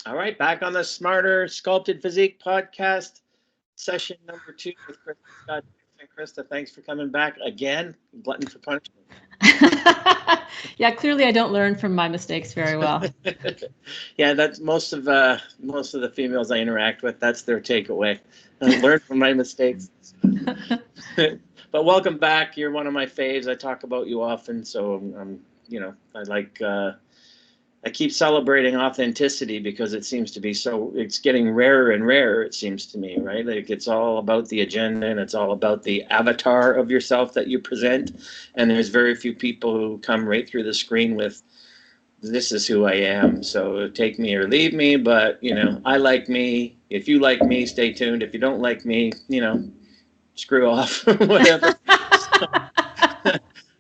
All right, back on the Smarter Sculpted Physique podcast, session number 2 with Krista Scott. And Krista, thanks for coming back again. Glutton for punishment. Yeah, clearly I don't learn from my mistakes very well. Yeah, that's most of the females I interact with. That's their takeaway. Learn from my mistakes. But welcome back. You're one of my faves. I talk about you often, so I like. I keep celebrating authenticity because it seems to be it's getting rarer and rarer, it seems to me, right? Like it's all about the agenda and it's all about the avatar of yourself that you present. And there's very few people who come right through the screen with, this is who I am. So take me or leave me. But, I like me. If you like me, stay tuned. If you don't like me, screw off, whatever. So,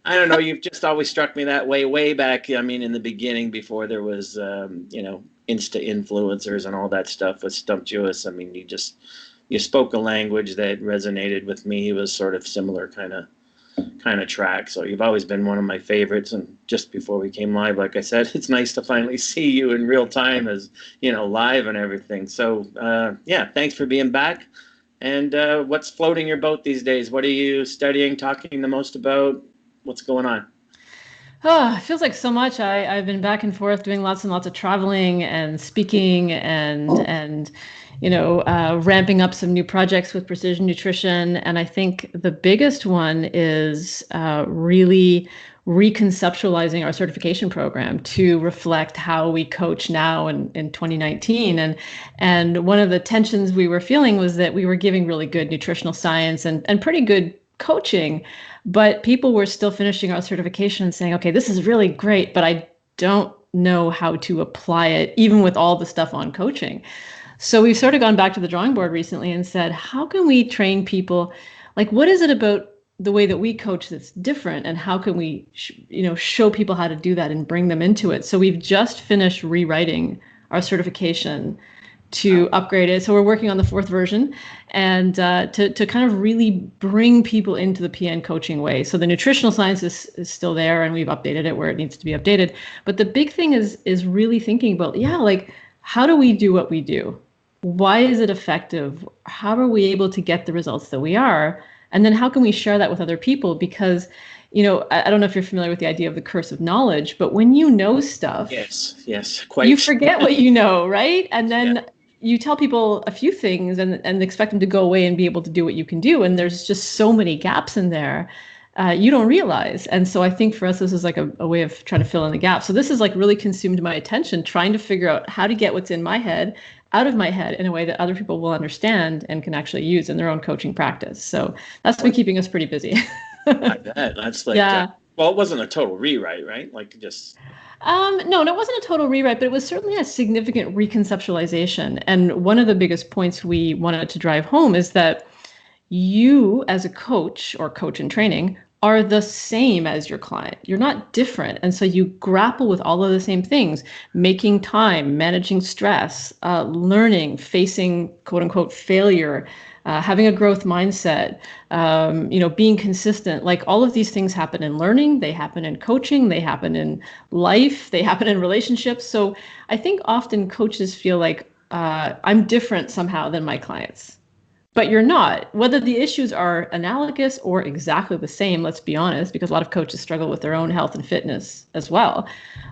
I don't know. You've just always struck me that way back. I mean, in the beginning, before there was, Insta influencers and all that stuff with Stump Jewis. I mean, you spoke a language that resonated with me. It was sort of similar kind of track. So you've always been one of my favorites. And just before we came live, like I said, it's nice to finally see you in real time as, live and everything. So, yeah, thanks for being back. And what's floating your boat these days? What are you studying, talking the most about? What's going on? Oh, it feels like so much. I've been back and forth doing lots and lots of traveling and speaking and ramping up some new projects with precision nutrition. And I think the biggest one is really reconceptualizing our certification program to reflect how we coach now in 2019. And one of the tensions we were feeling was that we were giving really good nutritional science and pretty good coaching, but people were still finishing our certification and saying, okay, this is really great, but I don't know how to apply it, even with all the stuff on coaching. So we've sort of gone back to the drawing board recently and said, how can we train people? Like, what is it about the way that we coach that's different? And how can we, show people how to do that and bring them into it? So we've just finished rewriting our certification to upgrade it. So we're working on the 4th version and to kind of really bring people into the PN coaching way. So the nutritional science is still there and we've updated it where it needs to be updated. But the big thing is really thinking about, like, how do we do what we do? Why is it effective? How are we able to get the results that we are? And then how can we share that with other people? Because, I don't know if you're familiar with the idea of the curse of knowledge, but when you know stuff, yes, quite. You forget what you know, right? And then Yeah. you tell people a few things and expect them to go away and be able to do what you can do. And there's just so many gaps in there. You don't realize. And so I think for us, this is like a way of trying to fill in the gaps. So this has like really consumed my attention, trying to figure out how to get what's in my head out of my head in a way that other people will understand and can actually use in their own coaching practice. So that's been keeping us pretty busy. I bet. That's like, Yeah. Well, it wasn't a total rewrite, right? Like just. No, it wasn't a total rewrite, but it was certainly a significant reconceptualization. And one of the biggest points we wanted to drive home is that you, as a coach or coach in training, are the same as your client. You're not different. And so you grapple with all of the same things: making time, managing stress, learning, facing quote unquote failure, having a growth mindset, being consistent. Like, all of these things happen in learning, they happen in coaching, they happen in life, they happen in relationships. So I think often coaches feel like I'm different somehow than my clients. But you're not. Whether the issues are analogous or exactly the same, let's be honest, because a lot of coaches struggle with their own health and fitness as well.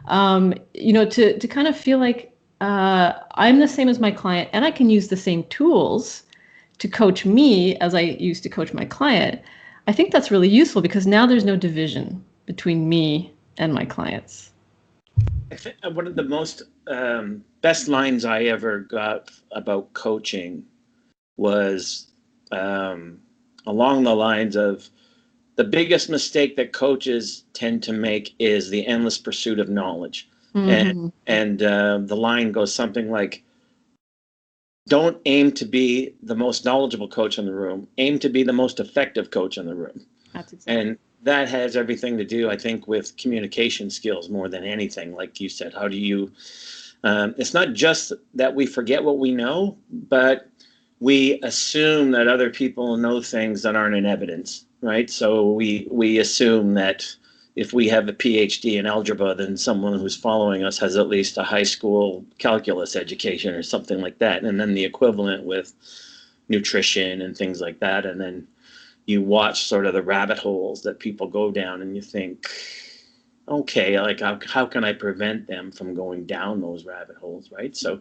To kind of feel like I'm the same as my client and I can use the same tools to coach me as I used to coach my client. I think that's really useful because now there's no division between me and my clients. I think one of the most best lines I ever got about coaching was along the lines of, the biggest mistake that coaches tend to make is the endless pursuit of knowledge. Mm-hmm. And the line goes something like, don't aim to be the most knowledgeable coach in the room, aim to be the most effective coach in the room. That's exactly. And that has everything to do, I think, with communication skills more than anything. Like you said, how do you, it's not just that we forget what we know, but we assume that other people know things that aren't in evidence, right? So we assume that if we have a PhD in algebra, then someone who's following us has at least a high school calculus education or something like that. And then the equivalent with nutrition and things like that. And then you watch sort of the rabbit holes that people go down, and you think, okay, like how can I prevent them from going down those rabbit holes, right? So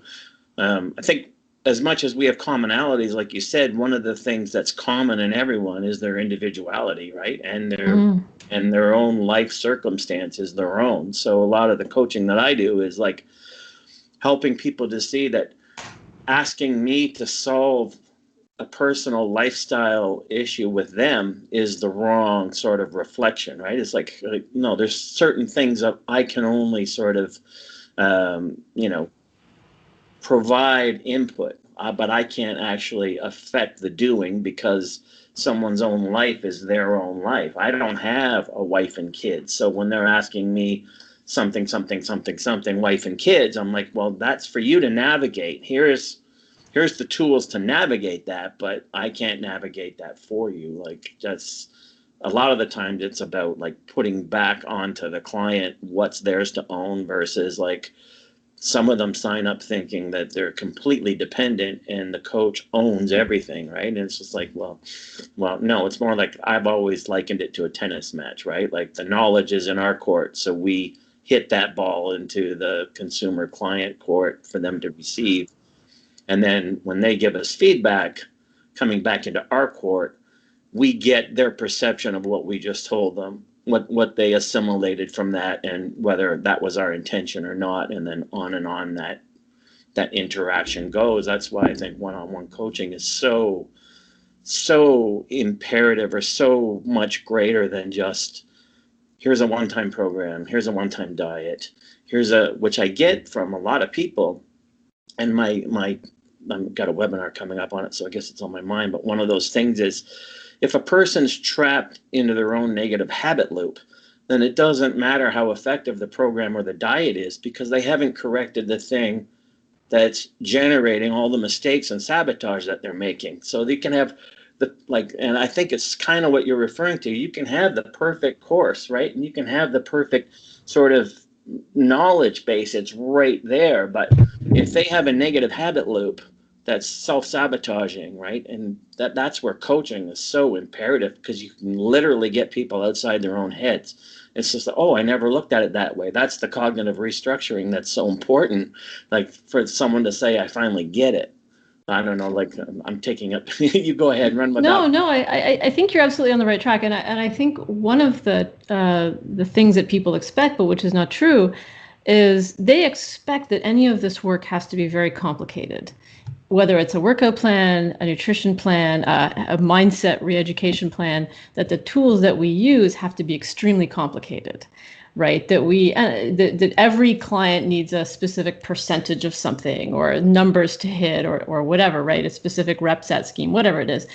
I think as much as we have commonalities, like you said, one of the things that's common in everyone is their individuality, right? And their own life circumstances, their own. So a lot of the coaching that I do is like helping people to see that asking me to solve a personal lifestyle issue with them is the wrong sort of reflection, right? It's like no, there's certain things that I can only sort of, provide input, but I can't actually affect the doing, because someone's own life is their own life. I don't have a wife and kids. So when they're asking me something, wife and kids, I'm like, well, that's for you to navigate. Here's the tools to navigate that, but I can't navigate that for you. Like, that's a lot of the times it's about like putting back onto the client what's theirs to own, versus like some of them sign up thinking that they're completely dependent and the coach owns everything, right? And it's just like, well, no, it's more like, I've always likened it to a tennis match, right? Like the knowledge is in our court, so we hit that ball into the consumer client court for them to receive. And then when they give us feedback coming back into our court, we get their perception of what we just told them, what they assimilated from that, and whether that was our intention or not. And then on that interaction goes. That's why I think one-on-one coaching is so imperative, or so much greater than just, here's a one-time program, here's a one-time diet, which I get from a lot of people. And I've got a webinar coming up on it, so I guess it's on my mind. But one of those things is, if a person's trapped into their own negative habit loop, then it doesn't matter how effective the program or the diet is, because they haven't corrected the thing that's generating all the mistakes and sabotage that they're making. So they can have and I think it's kind of what you're referring to. You can have the perfect course, right? And you can have the perfect sort of knowledge base. It's right there. But if they have a negative habit loop that's self-sabotaging, right? And that's where coaching is so imperative, because you can literally get people outside their own heads. It's just, I never looked at it that way. That's the cognitive restructuring that's so important. Like for someone to say, I finally get it. I don't know, like I'm taking it. You go ahead and run with that. No, I think you're absolutely on the right track. And I think one of the things that people expect, but which is not true, is they expect that any of this work has to be very complicated. Whether it's a workout plan, a nutrition plan, a mindset re-education plan, that the tools that we use have to be extremely complicated, right? That every client needs a specific percentage of something, or numbers to hit, or whatever, right? A specific rep set scheme, whatever it is.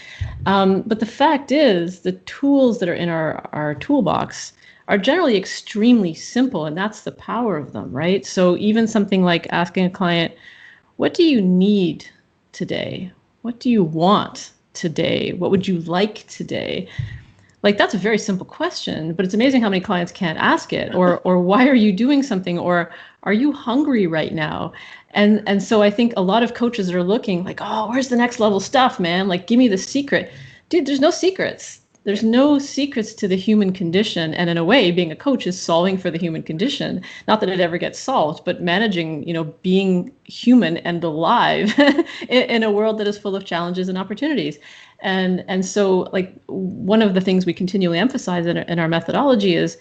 But the fact is, the tools that are in our toolbox are generally extremely simple, and that's the power of them, right? So even something like asking a client, what do you need today? What do you want today? What would you like today? Like, that's a very simple question, but it's amazing how many clients can't ask it. Or why are you doing something? Or are you hungry right now? And so I think a lot of coaches are looking like, oh, where's the next level stuff, man? Like, give me the secret. Dude, there's no secrets. There's no secrets to the human condition. And in a way, being a coach is solving for the human condition. Not that it ever gets solved, but managing, being human and alive in a world that is full of challenges and opportunities. And so, like, one of the things we continually emphasize in our methodology is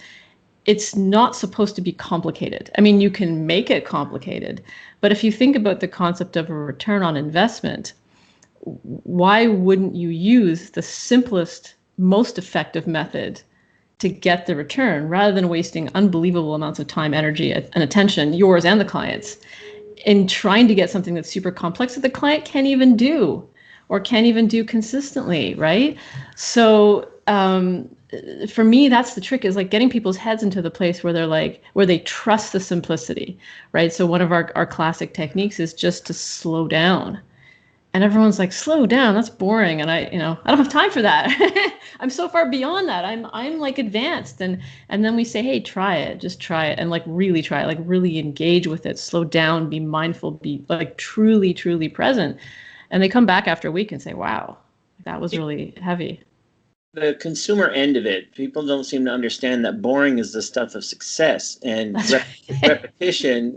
it's not supposed to be complicated. I mean, you can make it complicated, but if you think about the concept of a return on investment, why wouldn't you use the simplest, most effective method to get the return, rather than wasting unbelievable amounts of time, energy, and attention, yours and the client's, in trying to get something that's super complex that the client can't even do, or can't even do consistently, right? So for me, that's the trick, is like getting people's heads into the place where where they trust the simplicity, right? So one of our classic techniques is just to slow down And everyone's like, slow down, that's boring. And I don't have time for that. I'm so far beyond that. I'm like advanced. And then we say, hey, try it, just try it. And like really try it, like really engage with it, slow down, be mindful, be like truly, truly present. And they come back after a week and say, wow, that was really heavy. The consumer end of it, people don't seem to understand that boring is the stuff of success and Right. repetition.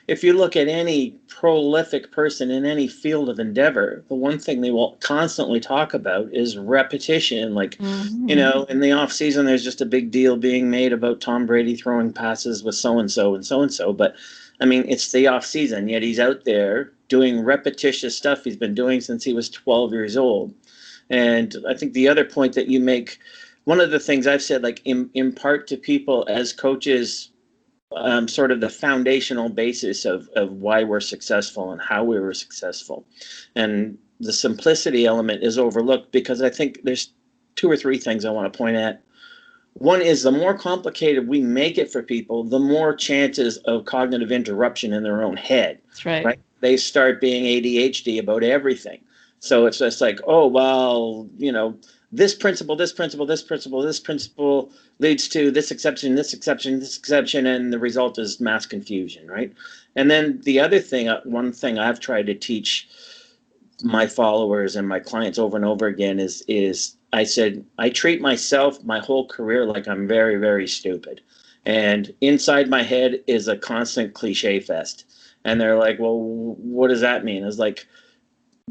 If you look at any prolific person in any field of endeavor, the one thing they will constantly talk about is repetition. Like, Mm-hmm. in the off season, there's just a big deal being made about Tom Brady throwing passes with so and so and so and so. But I mean, it's the off season, yet he's out there doing repetitious stuff he's been doing since he was 12 years old. And I think the other point that you make, one of the things I've said, like impart to people as coaches, sort of the foundational basis of why we're successful and how we were successful. And the simplicity element is overlooked because I think there's two or three things I want to point at. One is the more complicated we make it for people, the more chances of cognitive interruption in their own head. That's right. Right? They start being ADHD about everything. So it's just like, oh, well, this principle, this principle, this principle, this principle leads to this exception, this exception, this exception, and the result is mass confusion, right? And then the other thing, one thing I've tried to teach my followers and my clients over and over again is I said, I treat myself my whole career like I'm very, very stupid. And inside my head is a constant cliche fest. And they're like, well, what does that mean? It's like,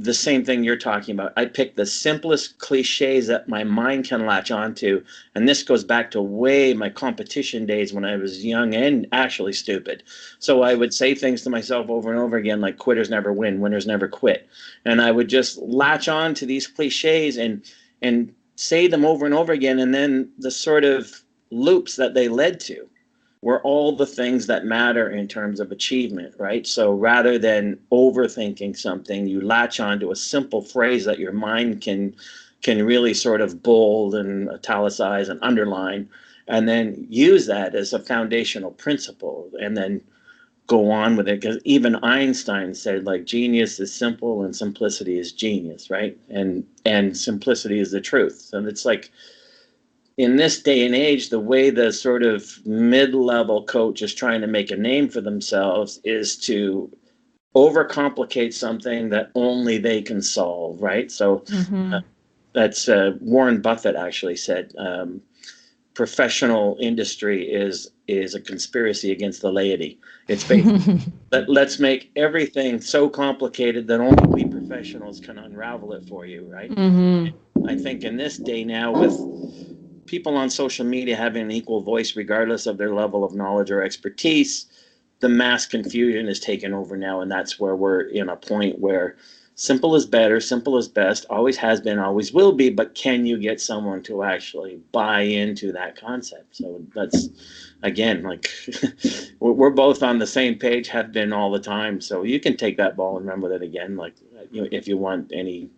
the same thing you're talking about. I pick the simplest cliches that my mind can latch onto. And this goes back to way my competition days when I was young and actually stupid. So I would say things to myself over and over again, like quitters never win, winners never quit. And I would just latch on to these cliches and say them over and over again. And then the sort of loops that they led to were all the things that matter in terms of achievement, right? So rather than overthinking something, you latch onto a simple phrase that your mind can really sort of bold and italicize and underline, and then use that as a foundational principle, and then go on with it. Because even Einstein said, like, genius is simple and simplicity is genius, right? And simplicity is the truth. And it's like, in this day and age, the way the sort of mid-level coach is trying to make a name for themselves is to overcomplicate something that only they can solve, right? So Mm-hmm. that's Warren Buffett actually said, professional industry is a conspiracy against the laity. It's basically let's make everything so complicated that only we professionals can unravel it for you, right? Mm-hmm. I think in this day now, with people on social media having an equal voice regardless of their level of knowledge or expertise, the mass confusion is taken over now. And that's where we're in a point where simple is better, simple is best, always has been, always will be. But can you get someone to actually buy into that concept? So that's, again, like, we're both on the same page, have been all the time. So you can take that ball and run with it again, like, if you want any.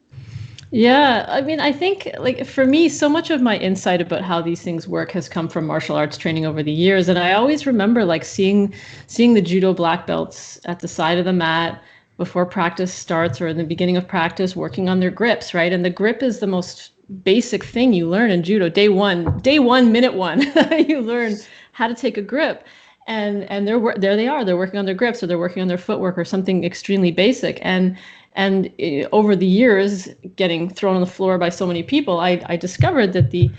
Yeah, I mean, I think like for me, so much of my insight about how these things work has come from martial arts training over the years, and I always remember like seeing the judo black belts at the side of the mat before practice starts or in the beginning of practice working on their grips, right? And the grip is the most basic thing you learn in judo. Day one, minute one, you learn how to take a grip. And there they are. They're working on their grips or they're working on their footwork or something extremely basic. And over the years, getting thrown on the floor by so many people, I discovered that the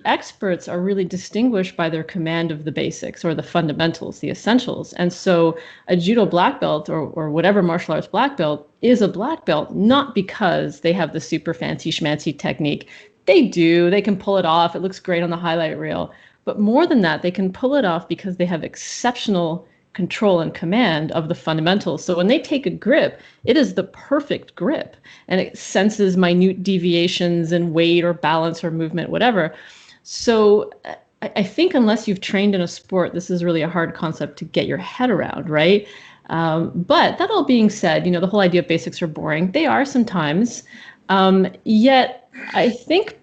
experts are really distinguished by their command of the basics or the fundamentals, the essentials. And so a judo black belt or whatever martial arts black belt is a black belt, not because they have the super fancy schmancy technique. They do. They can pull it off. It looks great on the highlight reel. But more than that, they can pull it off because they have exceptional control and command of the fundamentals. So when they take a grip, it is the perfect grip and it senses minute deviations in weight or balance or movement, whatever. So I think unless you've trained in a sport, this is really a hard concept to get your head around, right? But that all being said, the whole idea of basics are boring. They are sometimes. Yet I think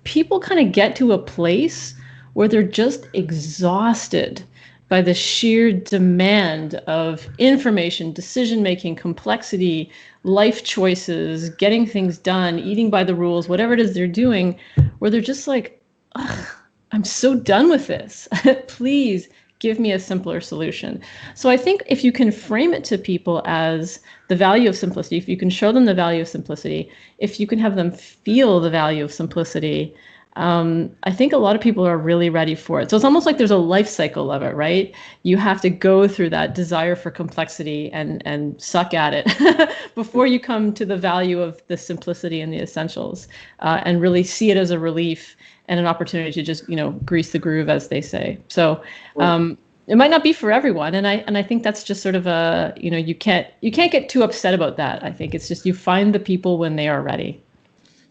people kind of get to a place where they're just exhausted by the sheer demand of information, decision-making, complexity, life choices, getting things done, eating by the rules, whatever it is they're doing, where they're just like, ugh, I'm so done with this. Please give me a simpler solution. So I think if you can frame it to people as the value of simplicity, if you can show them the value of simplicity, if you can have them feel the value of simplicity, I think a lot of people are really ready for it. So it's almost like there's a life cycle of it, right? You have to go through that desire for complexity and suck at it before you come to the value of the simplicity and the essentials, and really see it as a relief and an opportunity to just, grease the groove, as they say. So it might not be for everyone, and I think that's just sort of a, you can't get too upset about that. I think it's just you find the people when they are ready.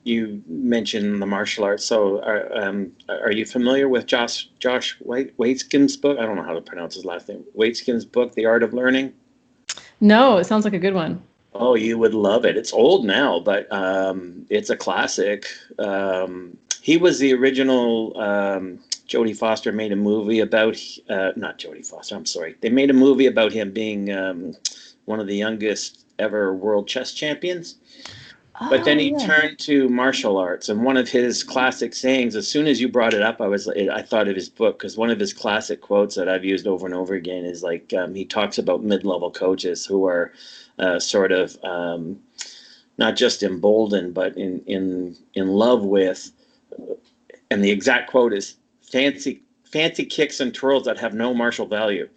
You mentioned the martial arts. So are you familiar with Josh Waitzkin's book? I don't know how to pronounce his last name. Waitzkin's book, The Art of Learning? No, it sounds like a good one. Oh, you would love it. It's old now, but it's a classic. He was the original. Jodie Foster made a movie about, not Jodie Foster, I'm sorry. They made a movie about him being one of the youngest ever world chess champions. But then he turned to martial arts, and one of his classic sayings, as soon as you brought it up, I thought of his book, because one of his classic quotes that I've used over and over again is like, he talks about mid-level coaches who are sort of not just emboldened, but in love with, and the exact quote is, fancy kicks and twirls that have no martial value.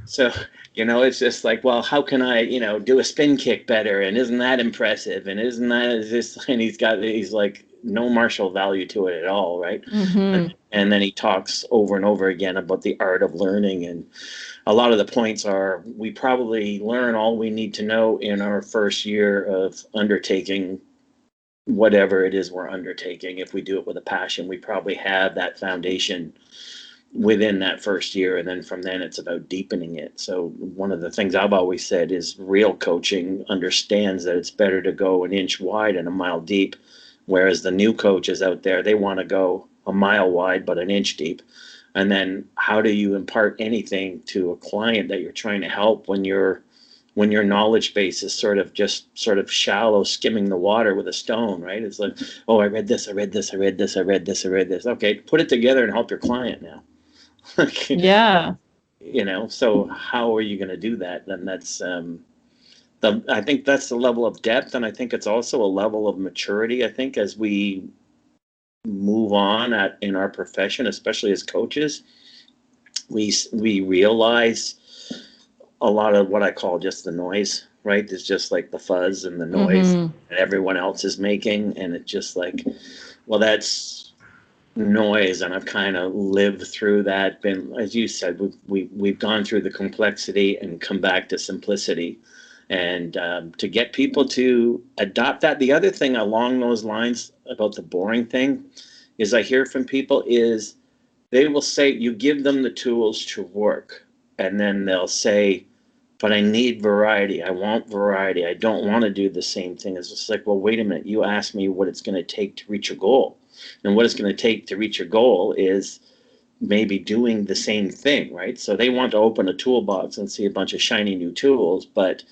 So, it's just like, well, how can I, do a spin kick better? And isn't that impressive? And isn't that just, and he's like no martial value to it at all, right? Mm-hmm. And then he talks over and over again about the art of learning. And a lot of the points are, we probably learn all we need to know in our first year of undertaking whatever it is we're undertaking. If we do it with a passion, we probably have that foundation within that first year, and then from then it's about deepening it. So one of the things I've always said is real coaching understands that it's better to go an inch wide and a mile deep, whereas the new coaches out there, they want to go a mile wide but an inch deep. And then how do you impart anything to a client that you're trying to help when your knowledge base is sort of shallow, skimming the water with a stone, right? It's like, oh, I read this. Okay, put it together and help your client now. Yeah. So how are you going to do that? Then that's I think that's the level of depth, and I think it's also a level of maturity. I think as we move on in our profession, especially as coaches, we realize a lot of what I call just the noise, right? It's just like the fuzz and the noise that everyone else is making, and it's just like, well, that's noise, and I've kind of lived through that. Been, as you said, we've gone through the complexity and come back to simplicity, and to get people to adopt that. The other thing along those lines about the boring thing is I hear from people is they will say, you give them the tools to work, and then they'll say, but I need variety. I want variety. I don't want to do the same thing. It's just like, well, wait a minute. You asked me what it's going to take to reach your goal. And what it's going to take to reach your goal is maybe doing the same thing, right? So they want to open a toolbox and see a bunch of shiny new tools, but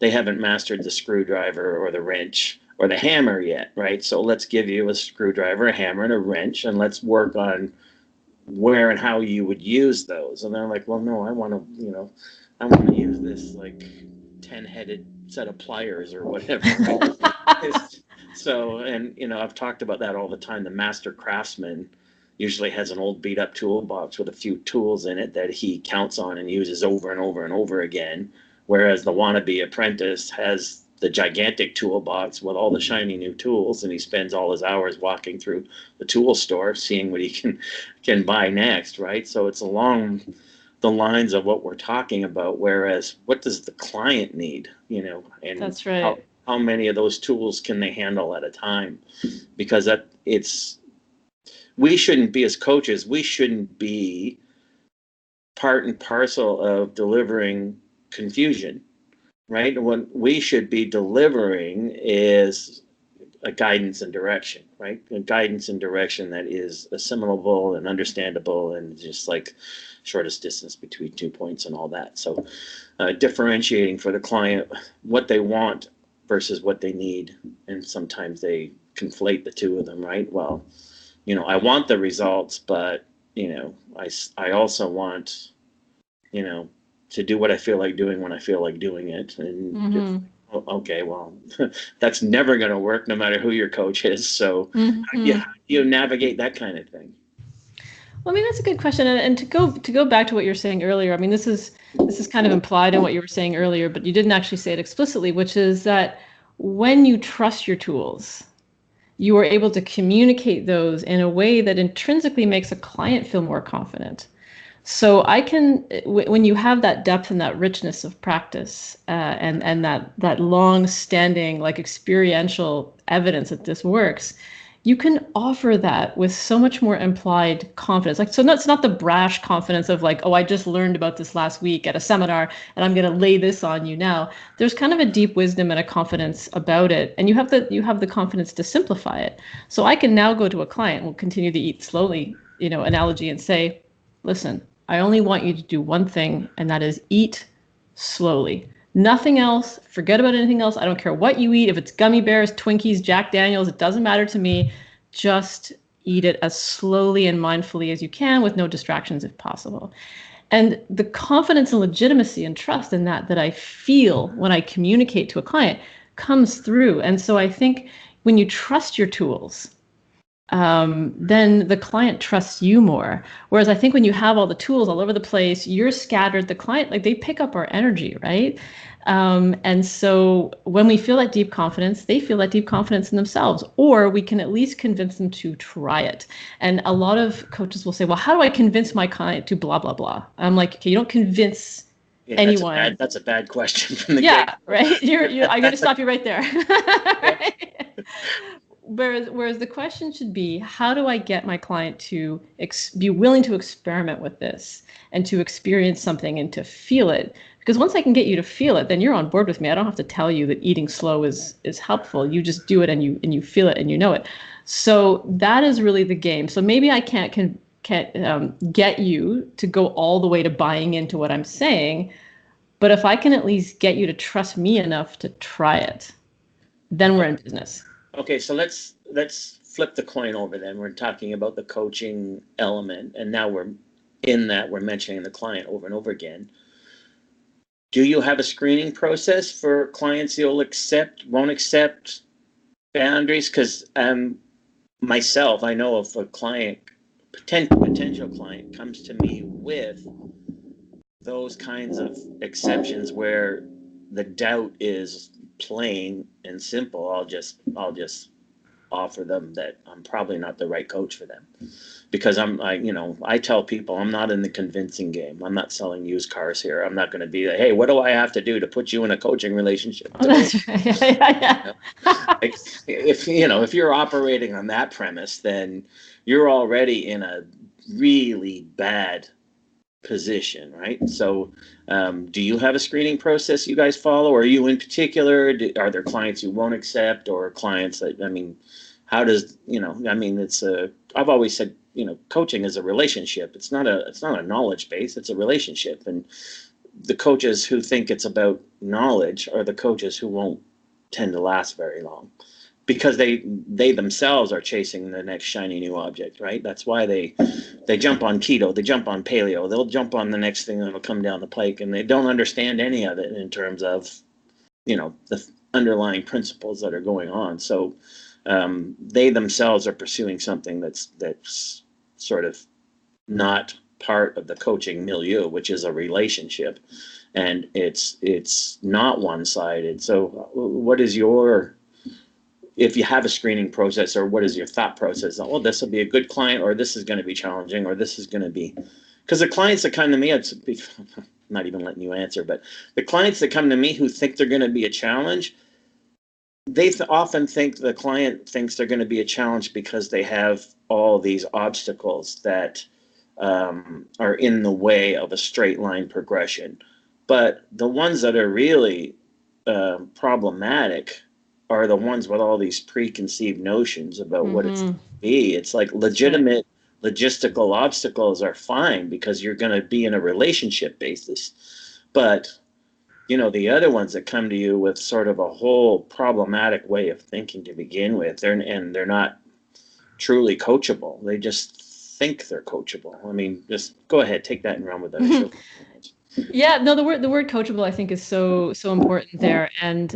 they haven't mastered the screwdriver or the wrench or the hammer yet, right? So let's give you a screwdriver, a hammer, and a wrench, and let's work on where and how you would use those. And they're like, well, no, I want to use this like 10-headed set of pliers or whatever. So, and I've talked about that all the time. The master craftsman usually has an old beat up toolbox with a few tools in it that he counts on and uses over and over and over again. Whereas the wannabe apprentice has the gigantic toolbox with all the shiny new tools, and he spends all his hours walking through the tool store, seeing what he can buy next, right? So it's along the lines of what we're talking about. Whereas, what does the client need? And that's right. How many of those tools can they handle at a time? Because we shouldn't be, as coaches, we shouldn't be part and parcel of delivering confusion, right? What we should be delivering is a guidance and direction, right? A guidance and direction that is assimilable and understandable, and just like shortest distance between 2 points and all that. So differentiating for the client what they want versus what they need. And sometimes they conflate the two of them, right? Well, I want the results, but, I also want, to do what I feel like doing when I feel like doing it. And okay, well, that's never going to work no matter who your coach is. So how do you navigate that kind of thing? Well, I mean, that's a good question. And to go back to what you're saying earlier, I mean, this is kind of implied in what you were saying earlier, but you didn't actually say it explicitly, which is that when you trust your tools, you are able to communicate those in a way that intrinsically makes a client feel more confident. So when you have that depth and that richness of practice, and that long-standing, like, experiential evidence that this works, you can offer that with so much more implied confidence. Like, so it's not the brash confidence of like, oh, I just learned about this last week at a seminar and I'm going to lay this on you now. There's kind of a deep wisdom and a confidence about it. And you have the confidence to simplify it. So I can now go to a client, we'll continue to eat slowly, analogy, and say, listen, I only want you to do one thing, and that is eat slowly. Nothing else. Forget about anything else. I don't care what you eat. If it's gummy bears, Twinkies, Jack Daniels, it doesn't matter to me. Just eat it as slowly and mindfully as you can with no distractions if possible. And the confidence and legitimacy and trust in that I feel when I communicate to a client comes through. And so I think when you trust your tools, then the client trusts you more. Whereas I think when you have all the tools all over the place, you're scattered, the client, like, they pick up our energy, right? And so when we feel that deep confidence, they feel that deep confidence in themselves, or we can at least convince them to try it. And a lot of coaches will say, well, how do I convince my client to blah, blah, blah? I'm like, okay, you don't convince anyone. That's a bad question from the get. Right. I'm going to stop you right there. Right? Whereas the question should be, how do I get my client to be willing to experiment with this and to experience something and to feel it? Because once I can get you to feel it, then you're on board with me. I don't have to tell you that eating slow is helpful. You just do it and you feel it and you know it. So that is really the game. So maybe I can't get you to go all the way to buying into what I'm saying, but if I can at least get you to trust me enough to try it, then we're in business. Okay, so let's flip the coin over then. We're talking about the coaching element, and now we're mentioning the client over and over again. Do you have a screening process for clients you'll accept, won't accept, boundaries? Because myself, I know if a client, potential client, comes to me with those kinds of exceptions where the doubt is plain and simple, I'll just offer them that I'm probably not the right coach for them, because I tell people I'm not in the convincing game. I'm not selling used cars here. I'm not going to be like, hey, what do I have to do to put you in a coaching relationship? Oh, that's right. Yeah. If you're operating on that premise, then you're already in a really bad position, right? So do you have a screening process you guys follow? Are you in particular? Are there clients you won't accept, or clients that, how does, it's I've always said, coaching is a relationship. It's not a knowledge base, it's a relationship. And the coaches who think it's about knowledge are the coaches who won't tend to last very long, because they themselves are chasing the next shiny new object, right? That's why they jump on keto, they jump on paleo, they'll jump on the next thing that'll come down the pike, and they don't understand any of it in terms of, the underlying principles that are going on. So they themselves are pursuing something that's sort of not part of the coaching milieu, which is a relationship, and it's not one-sided. So what is if you have a screening process, or what is your thought process? Well, this will be a good client, or this is going to be challenging, or this is going to be, because the clients that come to me, I'm not even letting you answer, but the clients that come to me who think they're going to be a challenge, they often think the client thinks they're going to be a challenge because they have all these obstacles that are in the way of a straight line progression. But the ones that are really problematic are the ones with all these preconceived notions about what it's Mm-hmm. going to be. It's like legitimate logistical obstacles are fine because you're going to be in a relationship basis. But, you know, the other ones that come to you with sort of a whole problematic way of thinking to begin with, they're not truly coachable. They just think they're coachable. I mean, just go ahead, take that and run with it. Yeah, no, the word coachable I think is so important there. And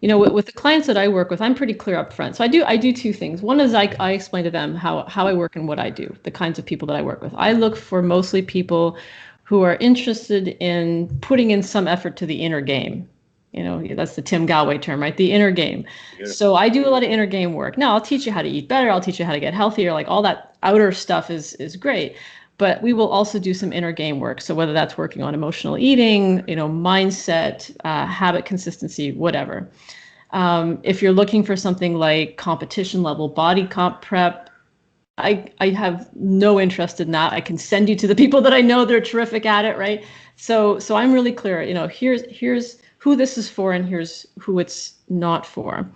you know, with the clients that I work with, I'm pretty clear up front. So I do two things. One is I explain to them how I work and what I do, the kinds of people that I work with. I look for mostly people who are interested in putting in some effort to the inner game. You know, that's the Tim Galway term, right? The inner game. Beautiful. So I do a lot of inner game work. Now I'll teach you how to eat better. I'll teach you how to get healthier. Like all that outer stuff is great. But we will also do some inner game work. So whether that's working on emotional eating, you know, mindset, habit consistency, whatever. If you're looking for something like competition level body comp prep, I have no interest in that. I can send you to the people that I know they're terrific at it, right? So I'm really clear, you know, here's who this is for and here's who it's not for.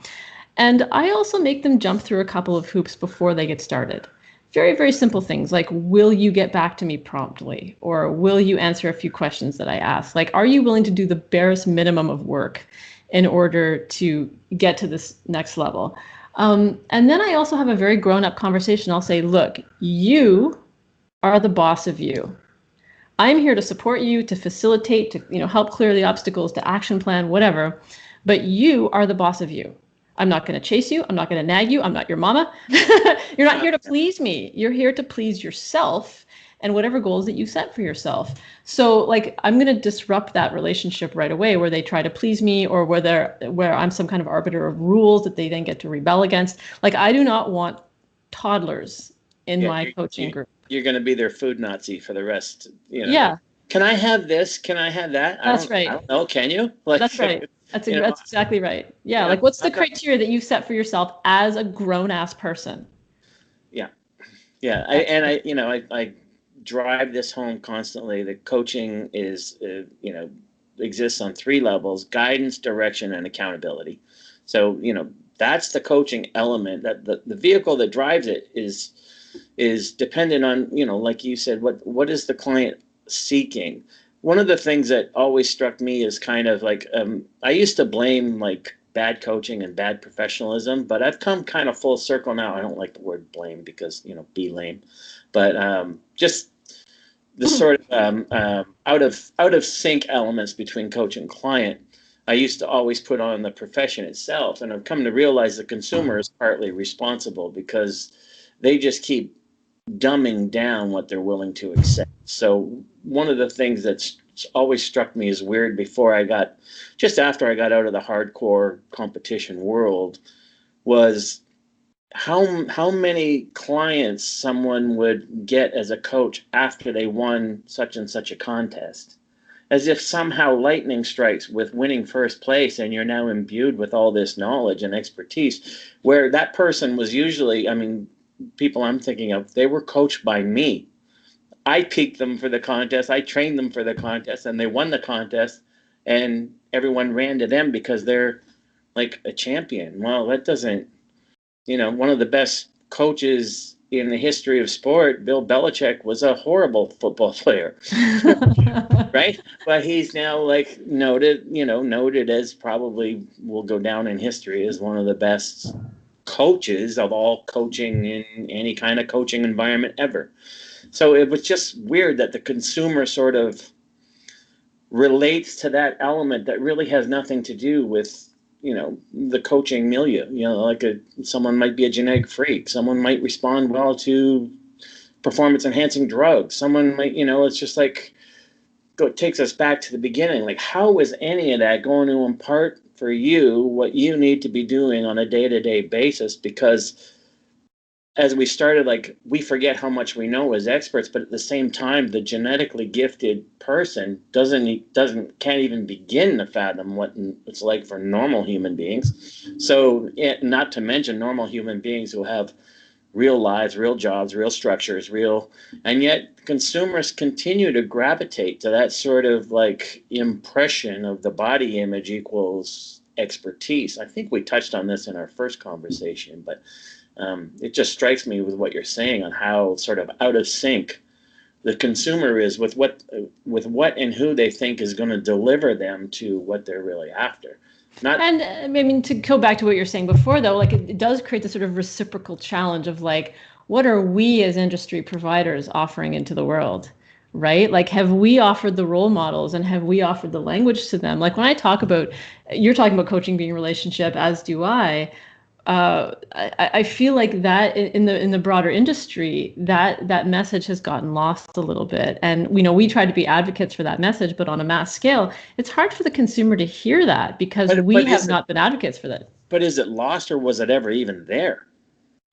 And I also make them jump through a couple of hoops before they get started. Very, very simple things like, will you get back to me promptly? Or will you answer a few questions that I ask? Like, are you willing to do the barest minimum of work in order to get to this next level? And then I also have a very grown-up conversation. I'll say, look, you are the boss of you. I'm here to support you, to facilitate, to, you know, help clear the obstacles, to action plan, whatever. But you are the boss of you. I'm not going to chase you. I'm not going to nag you. I'm not your mama. You're not here to please me. You're here to please yourself and whatever goals that you set for yourself. So like, I'm going to disrupt that relationship right away where they try to please me or where I'm some kind of arbiter of rules that they then get to rebel against. Like, I do not want toddlers in my coaching group. You're going to be their food Nazi for the rest. You know, yeah. Can I have this? Can I have that? That's right. I don't know. Can you? Like, that's right. That's exactly right. Yeah. Like, what's the criteria that you set for yourself as a grown-ass person? Yeah. Yeah. I drive this home constantly. The coaching is, exists on 3 levels: guidance, direction, and accountability. So, that's the coaching element. That the vehicle that drives it is dependent on, like you said, what is the client seeking. One of the things that always struck me is kind of like, I used to blame like bad coaching and bad professionalism, but I've come kind of full circle now. I don't like the word blame because, be lame, but just the sort of out of sync elements between coach and client. I used to always put on the profession itself, and I've come to realize the consumer is partly responsible because they just keep dumbing down what they're willing to accept. So one of the things that's always struck me as weird just after I got out of the hardcore competition world was how many clients someone would get as a coach after they won such and such a contest, as if somehow lightning strikes with winning first place and you're now imbued with all this knowledge and expertise, where that person was usually, people I'm thinking of, they were coached by me. I peaked them for the contest. I trained them for the contest, and they won the contest, and everyone ran to them because they're like a champion. Well, that doesn't, one of the best coaches in the history of sport, Bill Belichick, was a horrible football player, right? But he's now like noted as probably will go down in history as one of the best coaches of all coaching in any kind of coaching environment ever. So it was just weird that the consumer sort of relates to that element that really has nothing to do with, the coaching milieu. Like someone might be a genetic freak. Someone might respond well to performance enhancing drugs. Someone might, it's just like, it takes us back to the beginning. Like, how is any of that going to impart for you what you need to be doing on a day-to-day basis? Because as we started, like, we forget how much we know as experts, but at the same time, the genetically gifted person can't even begin to fathom what it's like for normal human beings. So, not to mention normal human beings who have real lives, real jobs, real structures, and yet consumers continue to gravitate to that sort of like impression of the body image equals expertise. I think we touched on this in our first conversation, but it just strikes me with what you're saying on how sort of out of sync the consumer is with what and who they think is going to deliver them to what they're really after. And I mean, to go back to what you're saying before, though, like it does create the sort of reciprocal challenge of like, what are we as industry providers offering into the world, right? Like, have we offered the role models and have we offered the language to them? Like when I talk about, you're talking about coaching being a relationship, as do I. I feel like that in the broader industry, that message has gotten lost a little bit. And we try to be advocates for that message, but on a mass scale, it's hard for the consumer to hear that because we have not been advocates for that. But is it lost, or was it ever even there?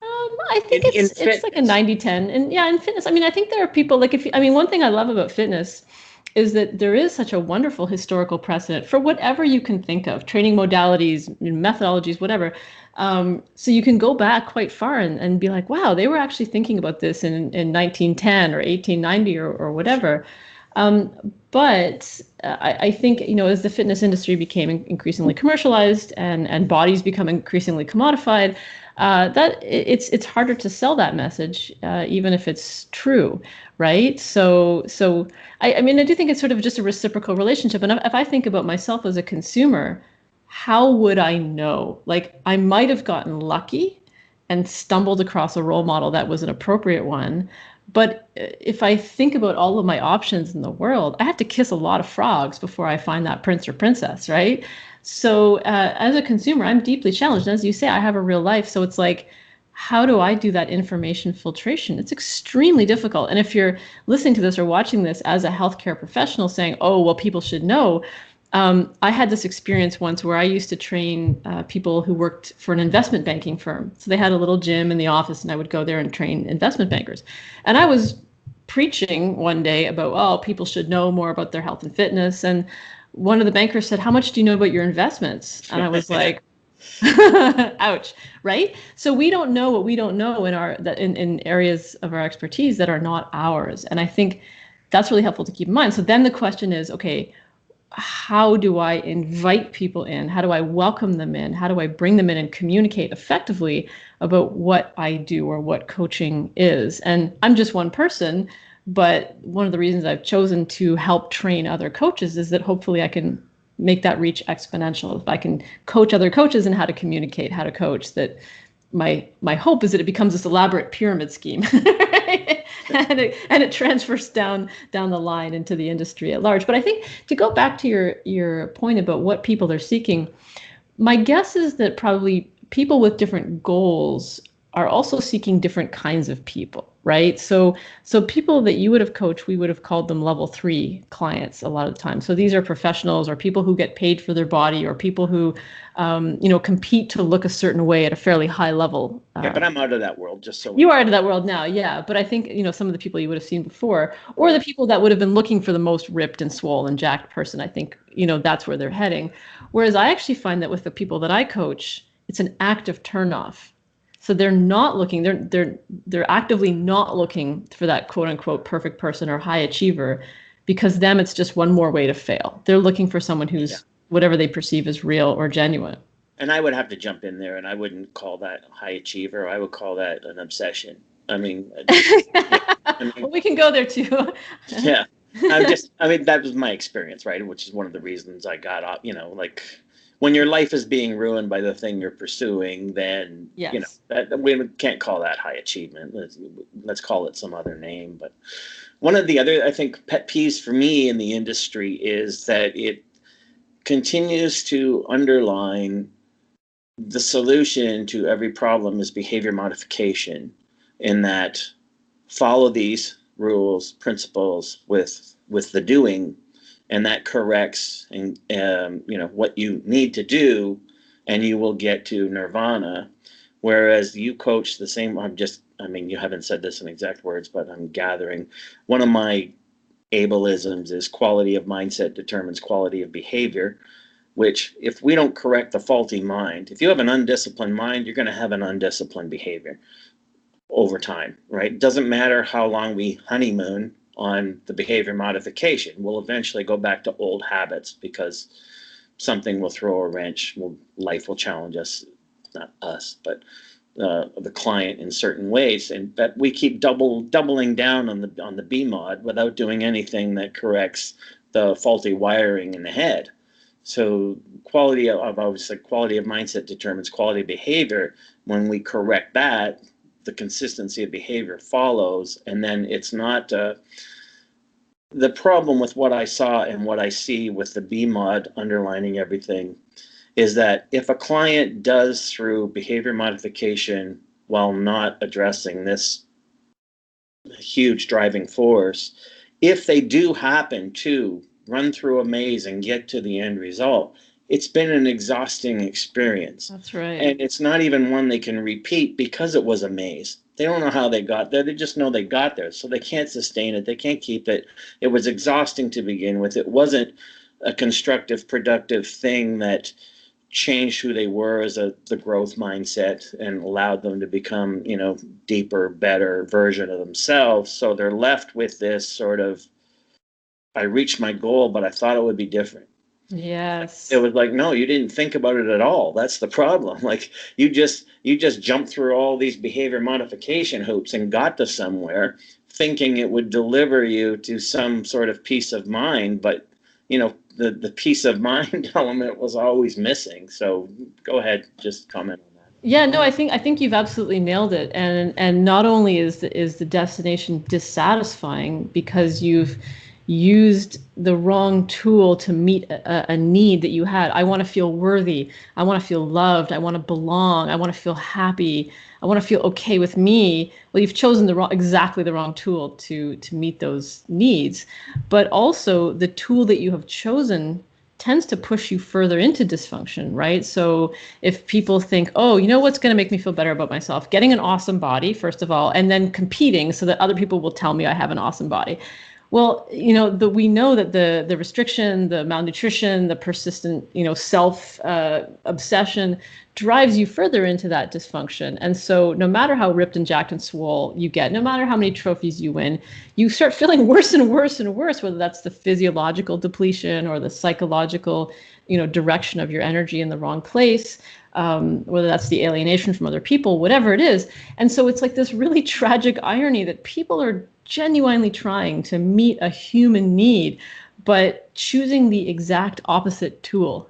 I think it's like a 90-10. And yeah, in fitness, I mean, I think there are people like one thing I love about fitness is that there is such a wonderful historical precedent for whatever you can think of, training modalities, methodologies, whatever. So you can go back quite far and be like, wow, they were actually thinking about this in 1910 or 1890 or whatever. But I think, as the fitness industry became increasingly commercialized and bodies become increasingly commodified, that it's harder to sell that message, even if it's true, right? So I mean, I do think it's sort of just a reciprocal relationship. And if I think about myself as a consumer, how would I know? Like, I might have gotten lucky and stumbled across a role model that was an appropriate one. But if I think about all of my options in the world, I have to kiss a lot of frogs before I find that prince or princess, right? So as a consumer, I'm deeply challenged. And as you say, I have a real life. So it's like, how do I do that information filtration? It's extremely difficult. And if you're listening to this or watching this as a healthcare professional saying, oh, well, people should know. I had this experience once where I used to train people who worked for an investment banking firm. So they had a little gym in the office and I would go there and train investment bankers. And I was preaching one day about, oh, people should know more about their health and fitness. And one of the bankers said, how much do you know about your investments? And I was like, ouch, right? So we don't know what we don't know in areas of our expertise that are not ours. And I think that's really helpful to keep in mind. So then the question is, okay, how do I invite people in? How do I welcome them in? How do I bring them in and communicate effectively about what I do or what coaching is? And I'm just one person, but one of the reasons I've chosen to help train other coaches is that hopefully I can make that reach exponential. If I can coach other coaches in how to communicate, how to coach, that my hope is that it becomes this elaborate pyramid scheme. and it transfers down the line into the industry at large. But I think to go back to your point about what people are seeking, my guess is that probably people with different goals are also seeking different kinds of people, right? So people that you would have coached, we would have called them level 3 clients a lot of the time. So these are professionals or people who get paid for their body or people who, compete to look a certain way at a fairly high level. Yeah, but I'm out of that world, just so. You are out of that world now, yeah. But I think, some of the people you would have seen before, or the people that would have been looking for the most ripped and swollen, jacked person, I think, that's where they're heading. Whereas I actually find that with the people that I coach, it's an active turnoff. So they're not looking, they're actively not looking for that quote unquote perfect person or high achiever, because them it's just one more way to fail. They're looking for someone who's whatever they perceive as real or genuine. And I would have to jump in there, and I wouldn't call that high achiever. I would call that an obsession. I mean, well, we can go there too. Yeah. That was my experience, right? Which is one of the reasons I got up, like, when your life is being ruined by the thing you're pursuing, then, yes. We can't call that high achievement. Let's call it some other name. But one of the other, I think, pet peeves for me in the industry is that it continues to underline the solution to every problem is behavior modification, in that follow these rules, principles with the doing, and that corrects and what you need to do, and you will get to nirvana. Whereas you coach the same. You haven't said this in exact words, but I'm gathering one of my ableisms is quality of mindset determines quality of behavior, which if we don't correct the faulty mind, if you have an undisciplined mind, you're going to have an undisciplined behavior over time, right? It doesn't matter how long we honeymoon on the behavior modification. We'll eventually go back to old habits because something will throw a wrench. Life will challenge us, not us, but the client in certain ways, and that we keep doubling down on the BMOD without doing anything that corrects the faulty wiring in the head. So quality of mindset determines quality of behavior. When we correct that, the consistency of behavior follows, and then it's not the problem with what I saw and what I see with the BMOD underlining everything is that if a client does through behavior modification while not addressing this huge driving force, if they do happen to run through a maze and get to the end result, it's been an exhausting experience. That's right. And it's not even one they can repeat because it was a maze. They don't know how they got there. They just know they got there. So they can't sustain it. They can't keep it. It was exhausting to begin with. It wasn't a constructive, productive thing that changed who they were as the growth mindset and allowed them to become, deeper, better version of themselves. So they're left with this sort of, I reached my goal, but I thought it would be different. Yes. It was like, no, you didn't think about it at all. That's the problem. Like you just jumped through all these behavior modification hoops and got to somewhere thinking it would deliver you to some sort of peace of mind. But, the peace of mind element was always missing. So go ahead, just comment on that. Yeah, no, I think you've absolutely nailed it. And not only is the destination dissatisfying because you've used the wrong tool to meet a need that you had. I want to feel worthy. I want to feel loved. I want to belong. I want to feel happy. I want to feel okay with me. Well, you've chosen exactly the wrong tool to meet those needs. But also the tool that you have chosen tends to push you further into dysfunction, right? So if people think, oh, what's going to make me feel better about myself? Getting an awesome body, first of all, and then competing so that other people will tell me I have an awesome body. Well, we know that the restriction, the malnutrition, the persistent, self obsession drives you further into that dysfunction. And so no matter how ripped and jacked and swole you get, no matter how many trophies you win, you start feeling worse and worse and worse, whether that's the physiological depletion or the psychological, direction of your energy in the wrong place, whether that's the alienation from other people, whatever it is. And so it's like this really tragic irony that people are genuinely trying to meet a human need, but choosing the exact opposite tool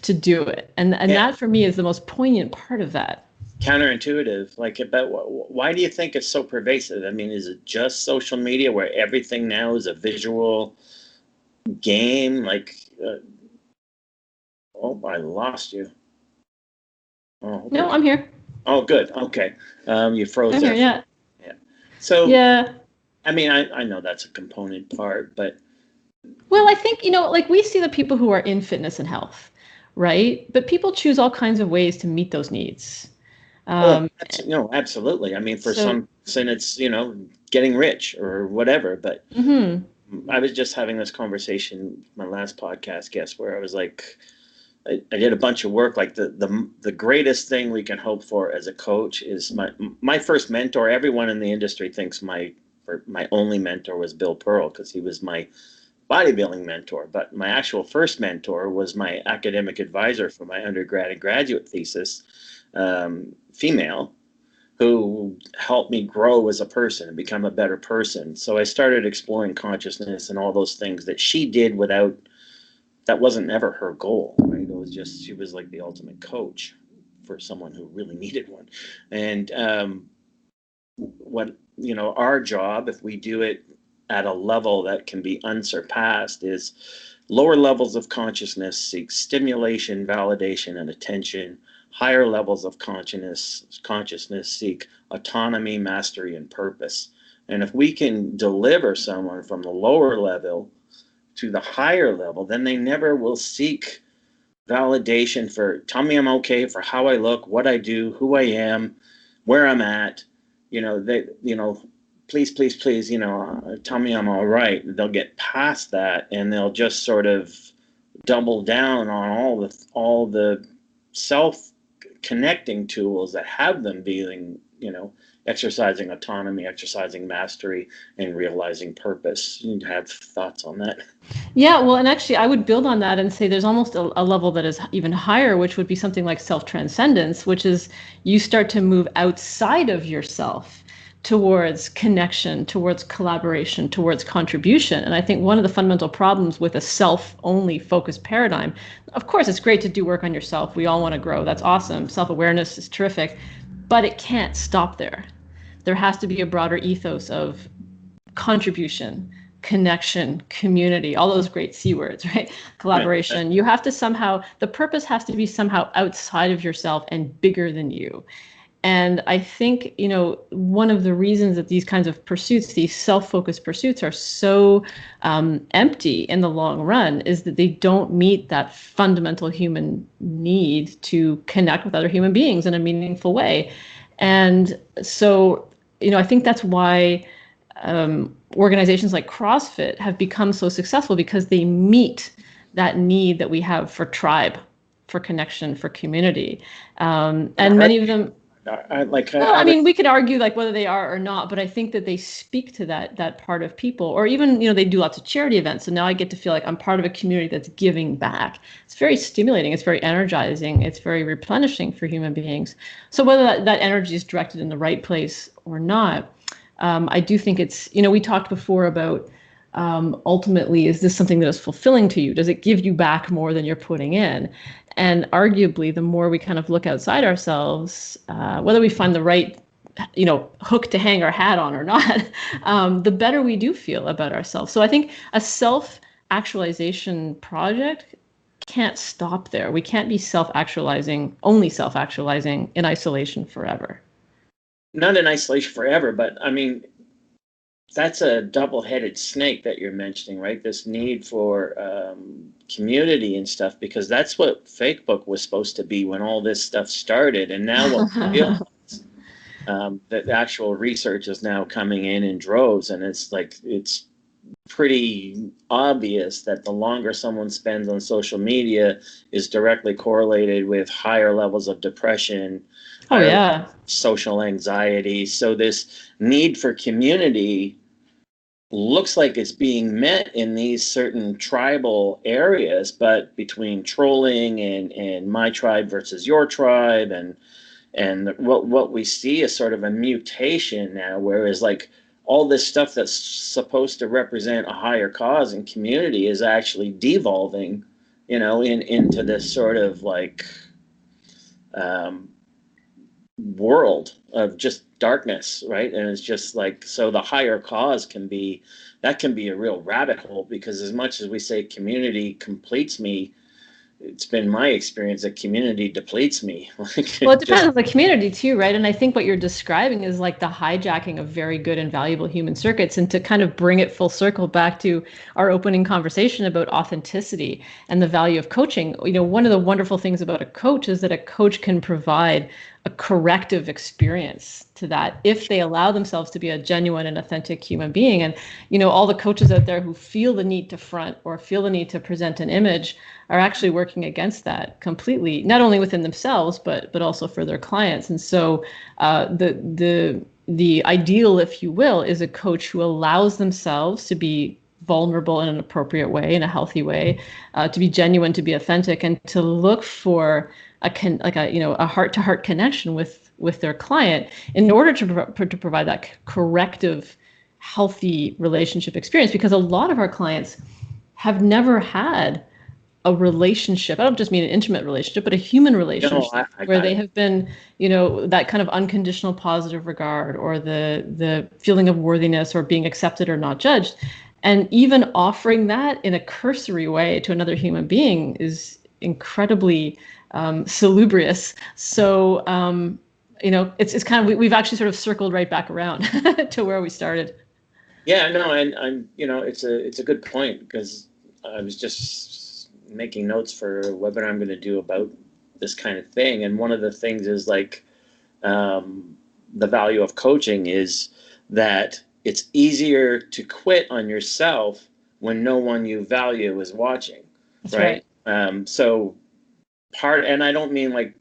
to do it. And that for me is the most poignant part of that. Counterintuitive. Why do you think it's so pervasive? I mean, is it just social media where everything now is a visual game? I lost you. Oh, okay. No, I'm here. Oh, good. Okay. You froze I'm there. Here, yeah. Yeah. So, yeah. I mean, I know that's a component part, but. Well, I think, we see the people who are in fitness and health, right? But people choose all kinds of ways to meet those needs. Absolutely. I mean, for some reason, it's, getting rich or whatever. But I was just having this conversation with my last podcast guest where I was like, I did a bunch of work. Like the greatest thing we can hope for as a coach is my first mentor. Everyone in the industry thinks my only mentor was Bill Pearl because he was my bodybuilding mentor. But my actual first mentor was my academic advisor for my undergrad and graduate thesis, female, who helped me grow as a person and become a better person. So I started exploring consciousness and all those things that she did that wasn't ever her goal, right? It was just, she was like the ultimate coach for someone who really needed one. And our job, if we do it at a level that can be unsurpassed, is lower levels of consciousness seek stimulation, validation, and attention. Higher levels of consciousness seek autonomy, mastery, and purpose. And if we can deliver someone from the lower level to the higher level, then they never will seek validation for, tell me I'm okay, for how I look, what I do, who I am, where I'm at. Please, tell me I'm all right. They'll get past that and they'll just sort of double down on all the self-connecting tools that have them feeling, exercising autonomy, exercising mastery, and realizing purpose. You have thoughts on that? Yeah, well, and actually, I would build on that and say there's almost a level that is even higher, which would be something like self-transcendence, which is you start to move outside of yourself towards connection, towards collaboration, towards contribution. And I think one of the fundamental problems with a self-only focused paradigm, of course, it's great to do work on yourself. We all want to grow. That's awesome. Self-awareness is terrific, but it can't stop there. There has to be a broader ethos of contribution, connection, community, all those great C words, right? Collaboration. You have to somehow, the purpose has to be somehow outside of yourself and bigger than you. And I think, one of the reasons that these kinds of pursuits, these self-focused pursuits, are so empty in the long run is that they don't meet that fundamental human need to connect with other human beings in a meaningful way. And so, I think that's why organizations like CrossFit have become so successful, because they meet that need that we have for tribe, for connection, for community. And many of them, we could argue like whether they are or not, but I think that they speak to that part of people. Or even, they do lots of charity events. So now I get to feel like I'm part of a community that's giving back. It's very stimulating. It's very energizing. It's very replenishing for human beings. So whether that energy is directed in the right place or not, I do think it's, we talked before about ultimately, is this something that is fulfilling to you? Does it give you back more than you're putting in? And arguably, the more we kind of look outside ourselves, whether we find the right, hook to hang our hat on or not, the better we do feel about ourselves. So I think a self-actualization project can't stop there. We can't be only self-actualizing in isolation forever. Not in isolation forever, but I mean, that's a double-headed snake that you're mentioning, right? This need for community and stuff, because that's what Facebook was supposed to be when all this stuff started. And now what we realize, that the actual research is now coming in droves, and it's pretty obvious that the longer someone spends on social media is directly correlated with higher levels of depression, social anxiety. So this need for community looks like it's being met in these certain tribal areas, but between trolling and my tribe versus your tribe, and what we see is sort of a mutation now, whereas like all this stuff that's supposed to represent a higher cause and community is actually devolving, into this sort of like world of just darkness, right? And it's just like, so the higher cause can be a real rabbit hole, because as much as we say community completes me, it's been my experience that community depletes me. Well, it depends on the community too, right? And I think what you're describing is like the hijacking of very good and valuable human circuits. And to kind of bring it full circle back to our opening conversation about authenticity and the value of coaching, one of the wonderful things about a coach is that a coach can provide a corrective experience to that if they allow themselves to be a genuine and authentic human being. And, all the coaches out there who feel the need to front or feel the need to present an image are actually working against that completely, not only within themselves, but also for their clients. And so the ideal, if you will, is a coach who allows themselves to be vulnerable in an appropriate way, in a healthy way, to be genuine, to be authentic, and to look for a heart-to-heart connection with their client in order to provide that corrective, healthy relationship experience. Because a lot of our clients have never had a relationship. I don't just mean an intimate relationship, but a human relationship where they have been, that kind of unconditional positive regard, or the feeling of worthiness, or being accepted or not judged. And even offering that in a cursory way to another human being is incredibly salubrious. So, it's kind of, we've actually sort of circled right back around to where we started. Yeah, no, and I'm, it's a good point, because I was just making notes for a webinar I'm going to do about this kind of thing. And one of the things is like, the value of coaching is that it's easier to quit on yourself when no one you value is watching. That's right. So and I don't mean like,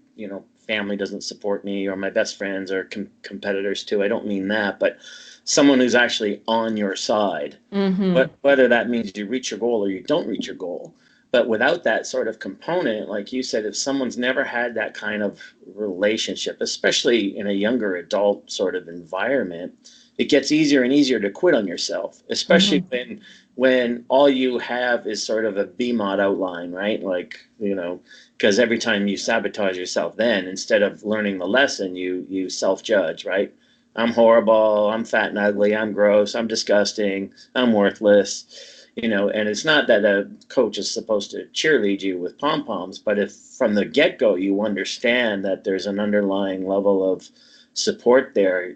family doesn't support me, or my best friends or competitors too. I don't mean that, but someone who's actually on your side. But whether that means you reach your goal or you don't reach your goal. But without that sort of component, like you said, if someone's never had that kind of relationship, especially in a younger adult sort of environment, it gets easier and easier to quit on yourself, especially when all you have is sort of a BMOD outline, right? Like, because every time you sabotage yourself, then instead of learning the lesson, you self-judge, right? I'm horrible, I'm fat and ugly, I'm gross, I'm disgusting, I'm worthless. And it's not that a coach is supposed to cheerlead you with pom-poms, but if from the get-go you understand that there's an underlying level of support there,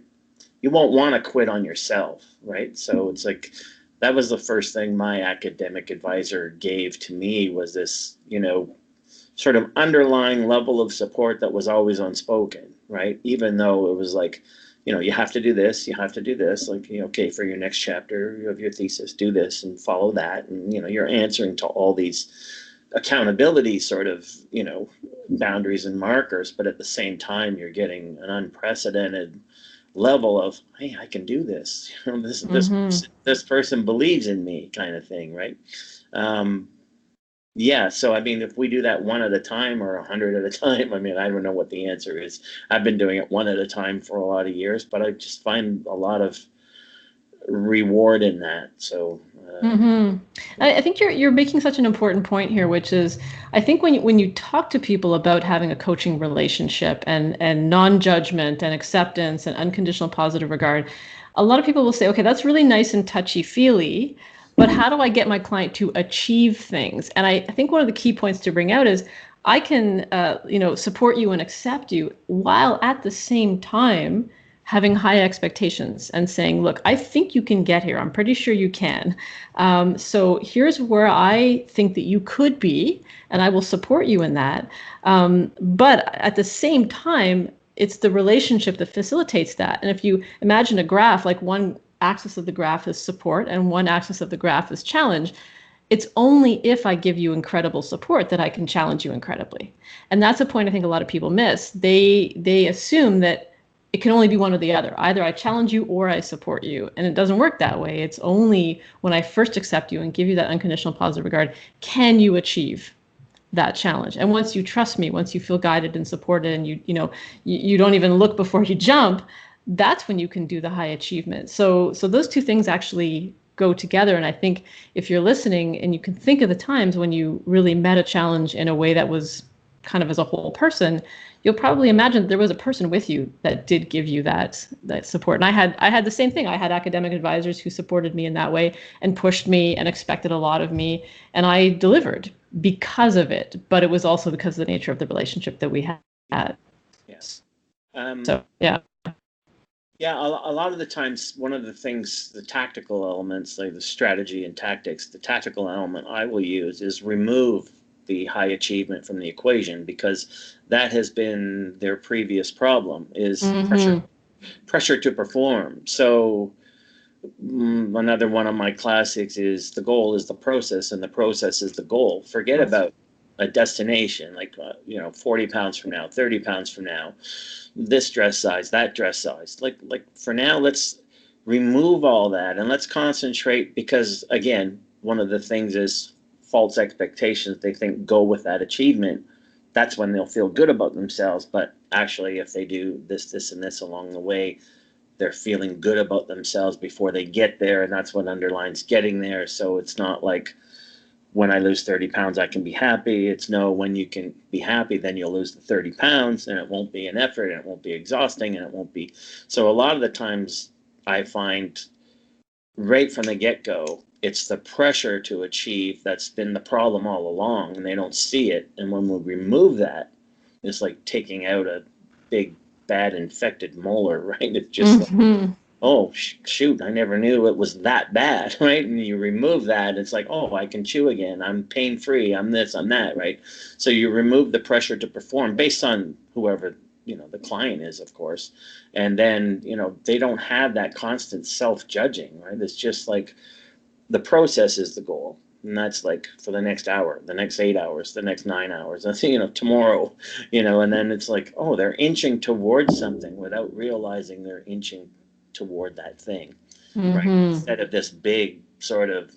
you won't want to quit on yourself, right? So it's like, that was the first thing my academic advisor gave to me, was this, sort of underlying level of support that was always unspoken, right? Even though it was like, you have to do this, like, okay, for your next chapter of your thesis, do this and follow that. And, you're answering to all these accountability sort of, boundaries and markers, but at the same time, you're getting an unprecedented level of, hey, I can do this. This person believes in me, kind of thing, right? Yeah, so I mean, if we do that one at a time or 100 at a time, I mean, I don't know what the answer is. I've been doing it one at a time for a lot of years, but I just find a lot of reward in that. So I think you're making such an important point here, which is, I think when you talk to people about having a coaching relationship and non-judgment and acceptance and unconditional positive regard, a lot of people will say, okay, that's really nice and touchy-feely, but how do I get my client to achieve things? And I think one of the key points to bring out is, I can support you and accept you while at the same time having high expectations and saying, look, I think you can get here. I'm pretty sure you can. So here's where I think that you could be, and I will support you in that. But at the same time, it's the relationship that facilitates that. And if you imagine a graph, like one axis of the graph is support and one axis of the graph is challenge, it's only if I give you incredible support that I can challenge you incredibly. And that's a point I think a lot of people miss. They assume that it can only be one or the other. Either I challenge you or I support you. And it doesn't work that way. It's only when I first accept you and give you that unconditional positive regard, can you achieve that challenge? And once you trust me, once you feel guided and supported, and you don't even look before you jump, that's when you can do the high achievement. So those two things actually go together. And I think if you're listening and you can think of the times when you really met a challenge in a way that was kind of as a whole person, you'll probably imagine there was a person with you that did give you that support. And I had the same thing. I had academic advisors who supported me in that way and pushed me and expected a lot of me. And I delivered because of it. But it was also because of the nature of the relationship that we had. Yes. So, yeah. Yeah, a lot of the times, one of the things, the tactical elements, like the strategy and tactics, the tactical element I will use is remove the high achievement from the equation, because that has been their previous problem, is pressure to perform. So another one of my classics is, the goal is the process and the process is the goal. Forget about a destination, like 40 pounds from now, 30 pounds from now, this dress size, that dress size. Like for now, let's remove all that and let's concentrate, because again, one of the things is false expectations. They think go with that achievement, that's when they'll feel good about themselves. But actually, if they do this and this along the way, they're feeling good about themselves before they get there, and that's what underlines getting there. So it's not like, when I lose 30 pounds, I can be happy. It's no, when you can be happy, then you'll lose the 30 pounds and it won't be an effort and it won't be exhausting and it won't be. So a lot of the times I find right from the get-go, it's the pressure to achieve that's been the problem all along, and they don't see it. And when we remove that, it's like taking out a big, bad, infected molar, right? It's just like, oh, shoot, I never knew it was that bad, right? And you remove that, it's like, oh, I can chew again. I'm pain-free. I'm this, I'm that, right? So you remove the pressure to perform based on whoever, the client is, of course. And then, they don't have that constant self-judging, right? It's just like the process is the goal. And that's like for the next hour, the next 8 hours, the next 9 hours, that's, tomorrow, and then it's like, oh, they're inching towards something without realizing they're inching toward that thing, right? Instead of this big sort of,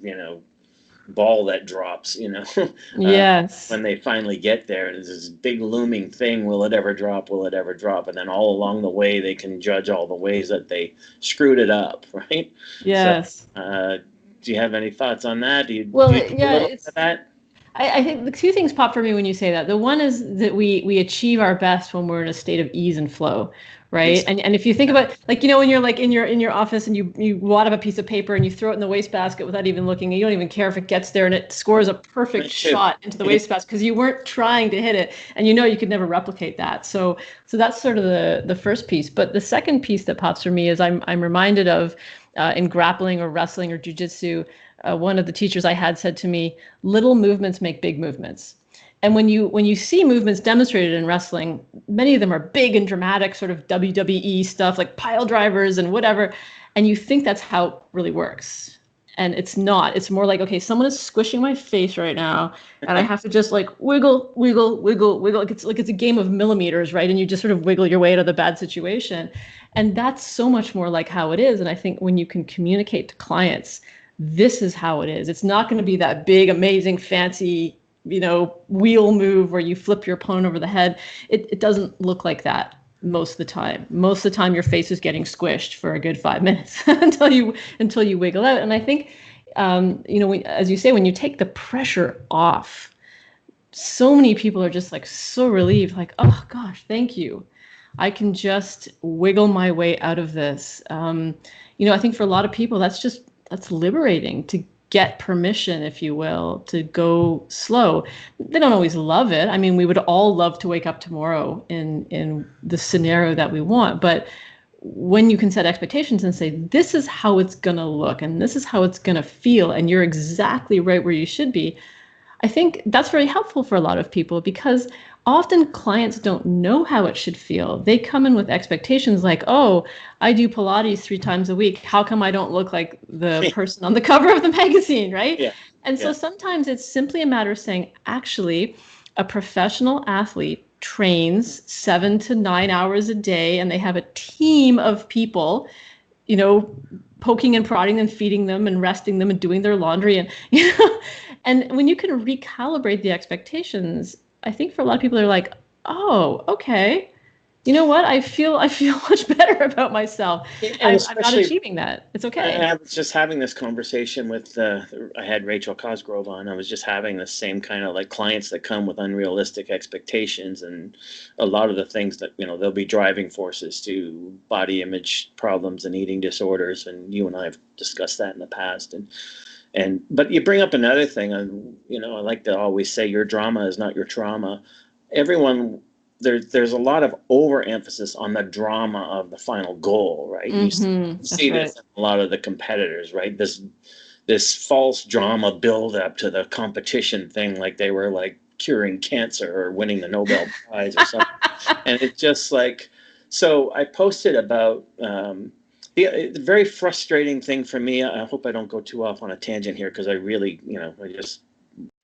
ball that drops, Yes. when they finally get there, and there's this big looming thing. Will it ever drop? Will it ever drop? And then all along the way, they can judge all the ways that they screwed it up, right? Yes. So, do you have any thoughts on that? Do you Well, do a yeah, little bit of that? I think the two things pop for me when you say that. The one is that we achieve our best when we're in a state of ease and flow, right? Yes. And if you think about, like, when you're like in your office and you wad up a piece of paper and you throw it in the wastebasket without even looking, and you don't even care if it gets there and it scores a perfect shot into the wastebasket because you weren't trying to hit it, and you could never replicate that. So that's sort of the first piece. But the second piece that pops for me is I'm reminded of in grappling or wrestling or jujitsu. One of the teachers I had said to me, little movements make big movements. And when you see movements demonstrated in wrestling, many of them are big and dramatic, sort of WWE stuff like pile drivers and whatever. And you think that's how it really works. And it's not. It's more like, okay, someone is squishing my face right now, and I have to just like wiggle, wiggle, wiggle, wiggle. Like it's a game of millimeters, right? And you just sort of wiggle your way out of the bad situation. And that's so much more like how it is. And I think when you can communicate to clients, this is how it is. It's not going to be that big, amazing, fancy, wheel move where you flip your opponent over the head. It doesn't look like that most of the time. Most of the time, your face is getting squished for a good 5 minutes until you wiggle out. And I think, as you say, when you take the pressure off, so many people are just like so relieved, like, oh gosh, thank you. I can just wiggle my way out of this. I think for a lot of people, that's liberating to get permission, if you will, to go slow. They don't always love it. I mean, we would all love to wake up tomorrow in the scenario that we want. But when you can set expectations and say, this is how it's going to look and this is how it's going to feel, and you're exactly right where you should be, I think that's very helpful for a lot of people because often clients don't know how it should feel. They come in with expectations like, oh, I do Pilates 3 times a week. How come I don't look like the person on the cover of the magazine, right? Yeah. And so sometimes it's simply a matter of saying, actually, a professional athlete trains 7 to 9 hours a day, and they have a team of people, poking and prodding and feeding them and resting them and doing their laundry. And when you can recalibrate the expectations, I think for a lot of people, they're like, oh, okay. You know what? I feel much better about myself. I'm not achieving that. It's okay. I was just having this conversation with, I had Rachel Cosgrove on. I was just having the same kind of like clients that come with unrealistic expectations, and a lot of the things that, they'll be driving forces to body image problems and eating disorders. And you and I have discussed that in the past. But you bring up another thing, and I like to always say your drama is not your trauma. There's a lot of overemphasis on the drama of the final goal, right? You see this in a lot of the competitors, right? This false drama build up to the competition thing, like they were like curing cancer or winning the Nobel Prize or something. And it's just like, so I posted about the very frustrating thing for me. I hope I don't go too off on a tangent here because I really, I just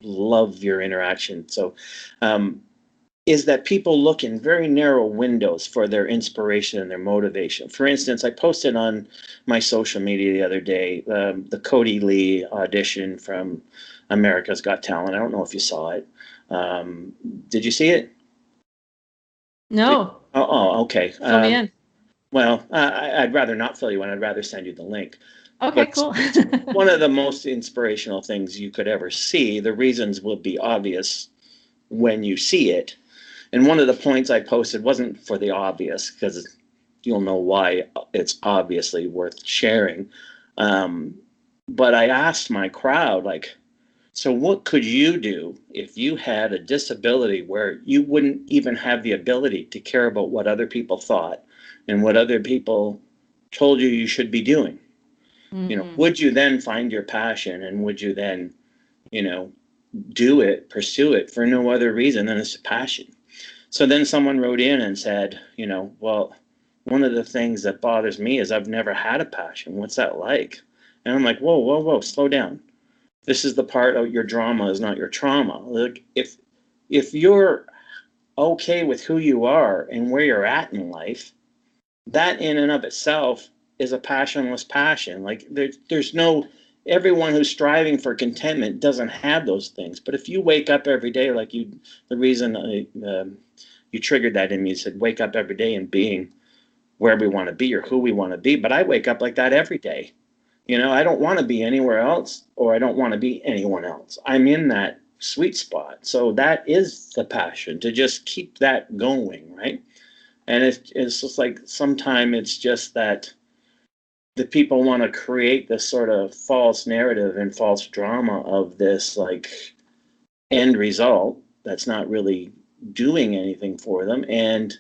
love your interaction. So, is that people look in very narrow windows for their inspiration and their motivation. For instance, I posted on my social media the other day the Cody Lee audition from America's Got Talent. I don't know if you saw it. Did you see it? No. Oh, okay. Fill me in. Well, I'd rather not fill you in. I'd rather send you the link. Okay, cool. One of the most inspirational things you could ever see. The reasons will be obvious when you see it. And one of the points I posted wasn't for the obvious, because you'll know why it's obviously worth sharing. But I asked my crowd, like, so what could you do if you had a disability where you wouldn't even have the ability to care about what other people thought and what other people told you should be doing? Would you then find your passion, and would you then, do it, pursue it for no other reason than it's a passion? So then someone wrote in and said, well, one of the things that bothers me is I've never had a passion. What's that like? And I'm like, whoa, slow down. this is the part of your drama is not your trauma. Like if you're okay with who you are and where you're at in life, that in and of itself is a passionless passion. Like there's no, everyone who's striving for contentment doesn't have those things. But if you wake up every day, like the reason you triggered that in me, you said wake up every day and being where we want to be or who we want to be. But I wake up like that every day. I don't want to be anywhere else, or I don't want to be anyone else. I'm in that sweet spot. So that is the passion, to just keep that going, right? And it's just like sometimes it's just that the people want to create this sort of false narrative and false drama of this like end result that's not really doing anything for them, and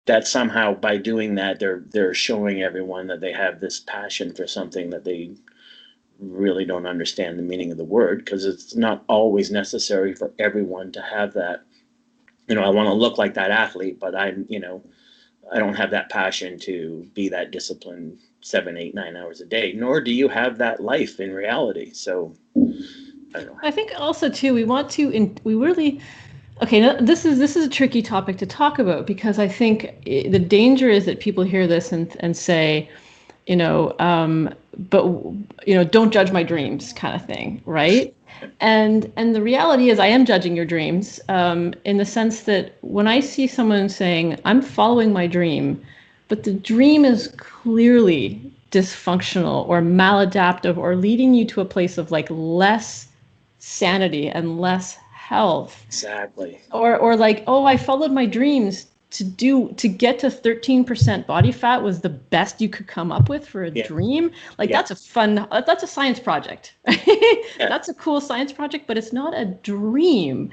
that somehow by doing that they're showing everyone that they have this passion for something that they really don't understand the meaning of the word, because it's not always necessary for everyone to have that. I want to look like that athlete, but I don't have that passion to be that disciplined 7, 8, 9 hours a day, nor do you have that life in reality. So I don't know. I think also too, we really, okay, now this is a tricky topic to talk about, because I think the danger is that people hear this and say, but don't judge my dreams, kind of thing, right? And the reality is, I am judging your dreams, in the sense that when I see someone saying, I'm following my dream, but the dream is clearly dysfunctional or maladaptive or leading you to a place of like less sanity and less health. Exactly. Or like, oh, I followed my dreams to get to 13% body fat was the best you could come up with for a dream. Like that's a science project. That's a cool science project, but it's not a dream.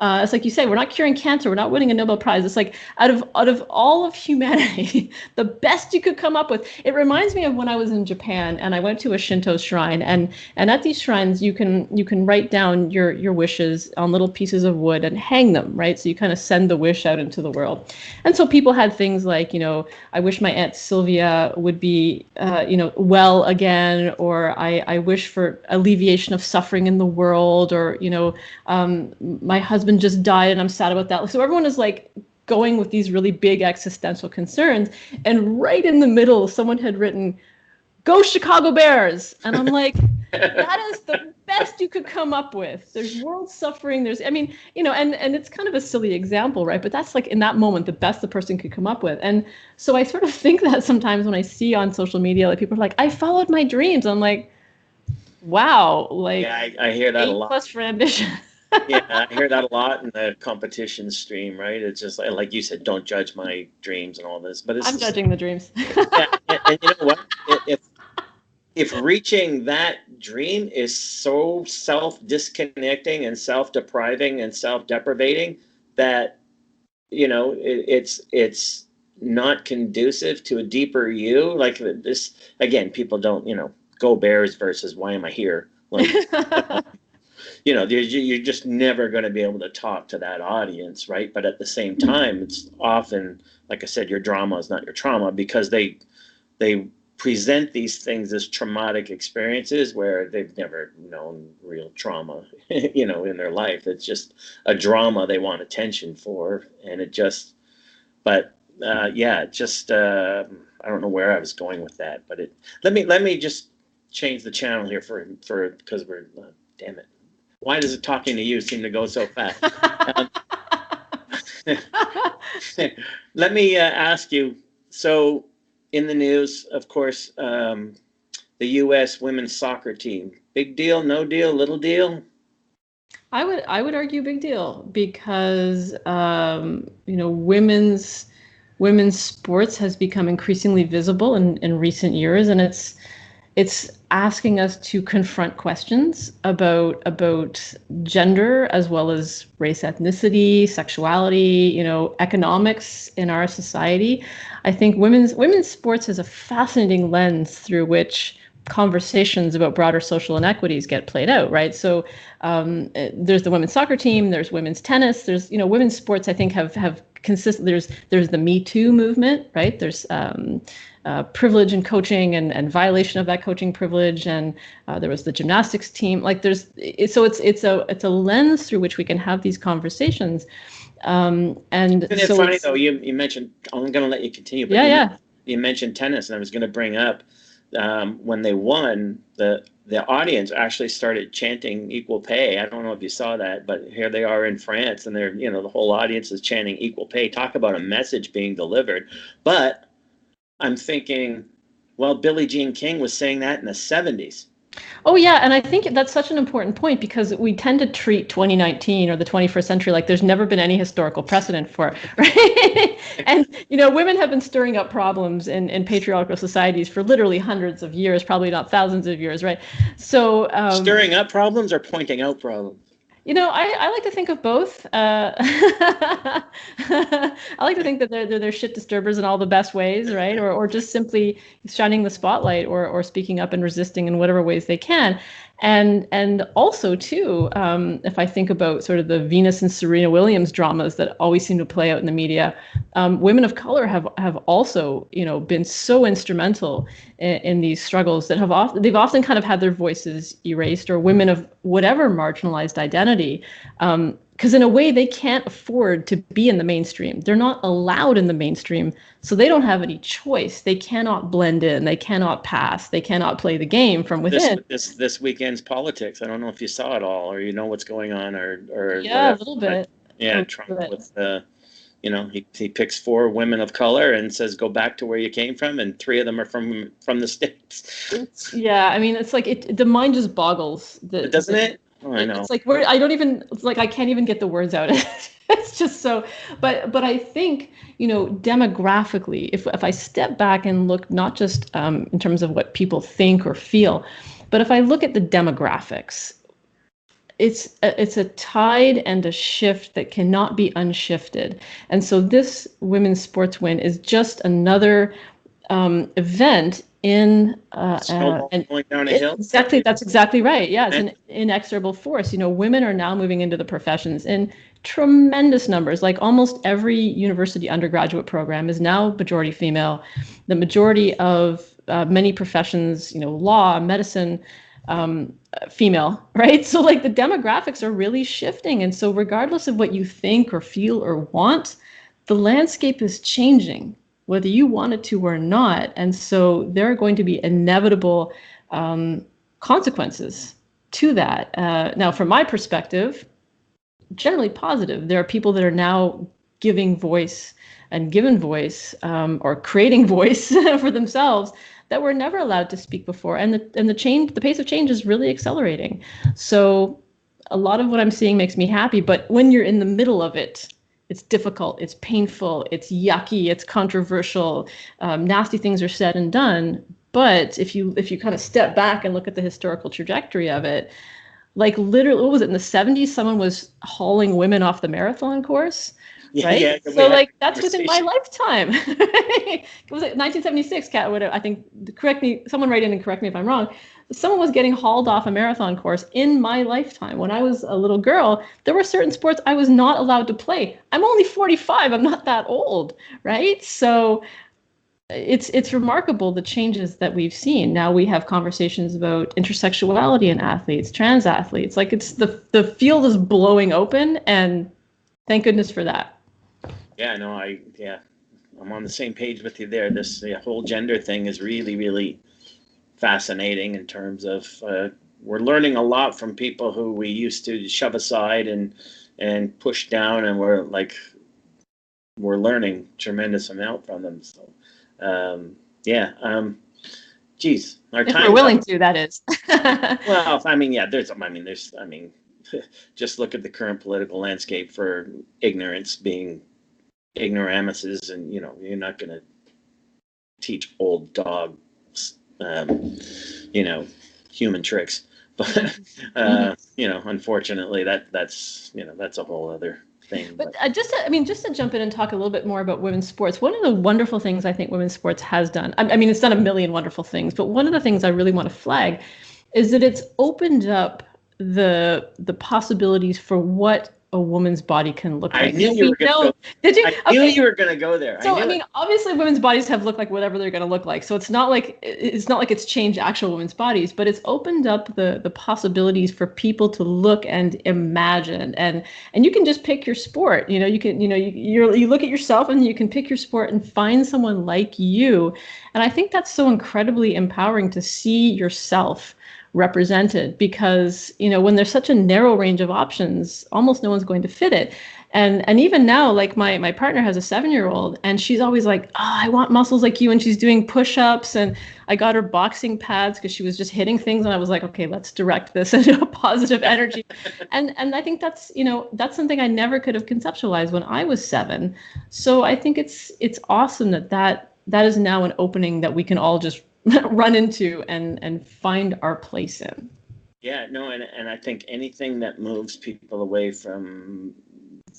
It's like you say, we're not curing cancer. We're not winning a Nobel Prize. It's like out of all of humanity, the best you could come up with. It reminds me of when I was in Japan and I went to a Shinto shrine, and at these shrines you can write down your wishes on little pieces of wood and hang them, right? So you kind of send the wish out into the world. And so people had things like, I wish my Aunt Sylvia would be, well again, or I wish for alleviation of suffering in the world, or, my husband just died and I'm sad about that. So everyone is like going with these really big existential concerns. And right in the middle, someone had written, "Go Chicago Bears." And I'm like, that is the best you could come up with. There's world suffering. And it's kind of a silly example, right? But that's like in that moment, the best the person could come up with. And so I sort of think that sometimes when I see on social media, like people are like, I followed my dreams. I'm like, wow. Like, yeah, I hear that a lot. A+ for ambition. Yeah, I hear that a lot in the competition stream, right? It's just like you said, don't judge my dreams and all this. But I'm judging the dreams. Yeah, and you know what? If reaching that dream is so self-disconnecting and self-depriving and self-deprivating that it's not conducive to a deeper you. Like this again, people don't go Bears versus why am I here? Like. You're just never going to be able to talk to that audience, right? But at the same time, it's often, like I said, your drama is not your trauma, because they present these things as traumatic experiences where they've never known real trauma, in their life. It's just a drama they want attention for, and it just. But I don't know where I was going with that, but let me just change the channel here for because we're damn it. Why does it talking to you seem to go so fast? Let me ask you. So, in the news, of course, the U.S. women's soccer team. Big deal? No deal? Little deal? I would argue big deal, because women's sports has become increasingly visible in recent years, and it's asking us to confront questions about gender, as well as race, ethnicity, sexuality, economics in our society. I think women's sports has a fascinating lens through which conversations about broader social inequities get played out, right? So there's the women's soccer team, there's women's tennis, there's women's sports I think have consistent. There's the Me Too movement, right? There's privilege in coaching and violation of that coaching privilege, and there was the gymnastics team. Like it's a lens through which we can have these conversations. And isn't it funny though? You mentioned. I'm going to let you continue. But you mentioned tennis, and I was going to bring up when they won, the audience actually started chanting equal pay. I don't know if you saw that, but here they are in France, and they're the whole audience is chanting equal pay. Talk about a message being delivered. But I'm thinking, well, Billie Jean King was saying that in the 70s. Oh, yeah. And I think that's such an important point, because we tend to treat 2019 or the 21st century like there's never been any historical precedent for it, right? And, women have been stirring up problems in patriarchal societies for literally hundreds of years, probably not thousands of years, right? So stirring up problems or pointing out problems? I like to think of both. I like to think that they're shit disturbers in all the best ways, right? Or just simply shining the spotlight or speaking up and resisting in whatever ways they can. And also too, if I think about sort of the Venus and Serena Williams dramas that always seem to play out in the media, women of color have also been so instrumental in these struggles that they've often kind of had their voices erased, or women of whatever marginalized identity. Because in a way, they can't afford to be in the mainstream. They're not allowed in the mainstream, so they don't have any choice. They cannot blend in. They cannot pass. They cannot play the game from within. This weekend's politics. I don't know if you saw it all, or what's going on, or yeah, whatever. A little bit. Trump with he picks 4 women of color and says go back to where you came from, and 3 of them are from the States. I mean, it's like the mind just boggles. Doesn't it? Oh, I know. It's like I can't even get the words out. It's just so, but I think, demographically, if I step back and look not just in terms of what people think or feel, but if I look at the demographics, it's a tide and a shift that cannot be unshifted. And so this women's sports win is just another event in going down a hill. Exactly, that's exactly right. Yeah, it's an inexorable force. Women are now moving into the professions in tremendous numbers. Like almost every university undergraduate program is now majority female. The majority of many professions, law, medicine, female, right? So like the demographics are really shifting. And so regardless of what you think or feel or want, the landscape is changing, whether you want it to or not. And so there are going to be inevitable consequences to that. Now, from my perspective, generally positive. There are people that are now giving voice and given voice or creating voice for themselves that were never allowed to speak before. And the pace of change is really accelerating. So a lot of what I'm seeing makes me happy. But when you're in the middle of it, it's difficult, it's painful, it's yucky, it's controversial, nasty things are said and done. But if you kind of step back and look at the historical trajectory of it, like literally, what was it, in the 70s, someone was hauling women off the marathon course, right? Yeah, so like that's within my lifetime. Was it 1976, Kat? I think, someone write in and correct me if I'm wrong. Someone was getting hauled off a marathon course in my lifetime. When I was a little girl, there were certain sports I was not allowed to play. I'm only 45. I'm not that old, right? So it's remarkable the changes that we've seen. Now we have conversations about intersexuality in athletes, trans athletes. Like it's the field is blowing open, and thank goodness for that. Yeah, no, I'm on the same page with you there. This whole gender thing is really, really fascinating in terms of we're learning a lot from people who we used to shove aside and push down, and we're learning tremendous amount from them. So geez, our time. If we're willing to, that is. Well, just look at the current political landscape for ignorance being ignoramuses, and you're not going to teach old dogs human tricks, but unfortunately that's a whole other thing. But just to jump in and talk a little bit more about women's sports, one of the wonderful things I think women's sports has done, I mean, it's done a million wonderful things, but one of the things I really want to flag is that it's opened up the possibilities for what a woman's body can look I like. knew you were going to go. Did you? I knew you were going to go there. So I mean, obviously, women's bodies have looked like whatever they're going to look like. So it's not like it's changed actual women's bodies, but it's opened up the possibilities for people to look and imagine. And you can just pick your sport. You know, you look at yourself and you can pick your sport and find someone like you. And I think that's so incredibly empowering to see yourself represented, because when there's such a narrow range of options, almost no one's going to fit it. And even now, like my partner has a 7-year-old, and she's always like, oh, I want muscles like you, and she's doing push-ups, and I got her boxing pads because she was just hitting things, and I was like, okay, let's direct this into a positive energy. and I think that's something I never could have conceptualized when I was 7. So I think it's awesome that is now an opening that we can all just run into and find our place in. Yeah, no, and I think anything that moves people away from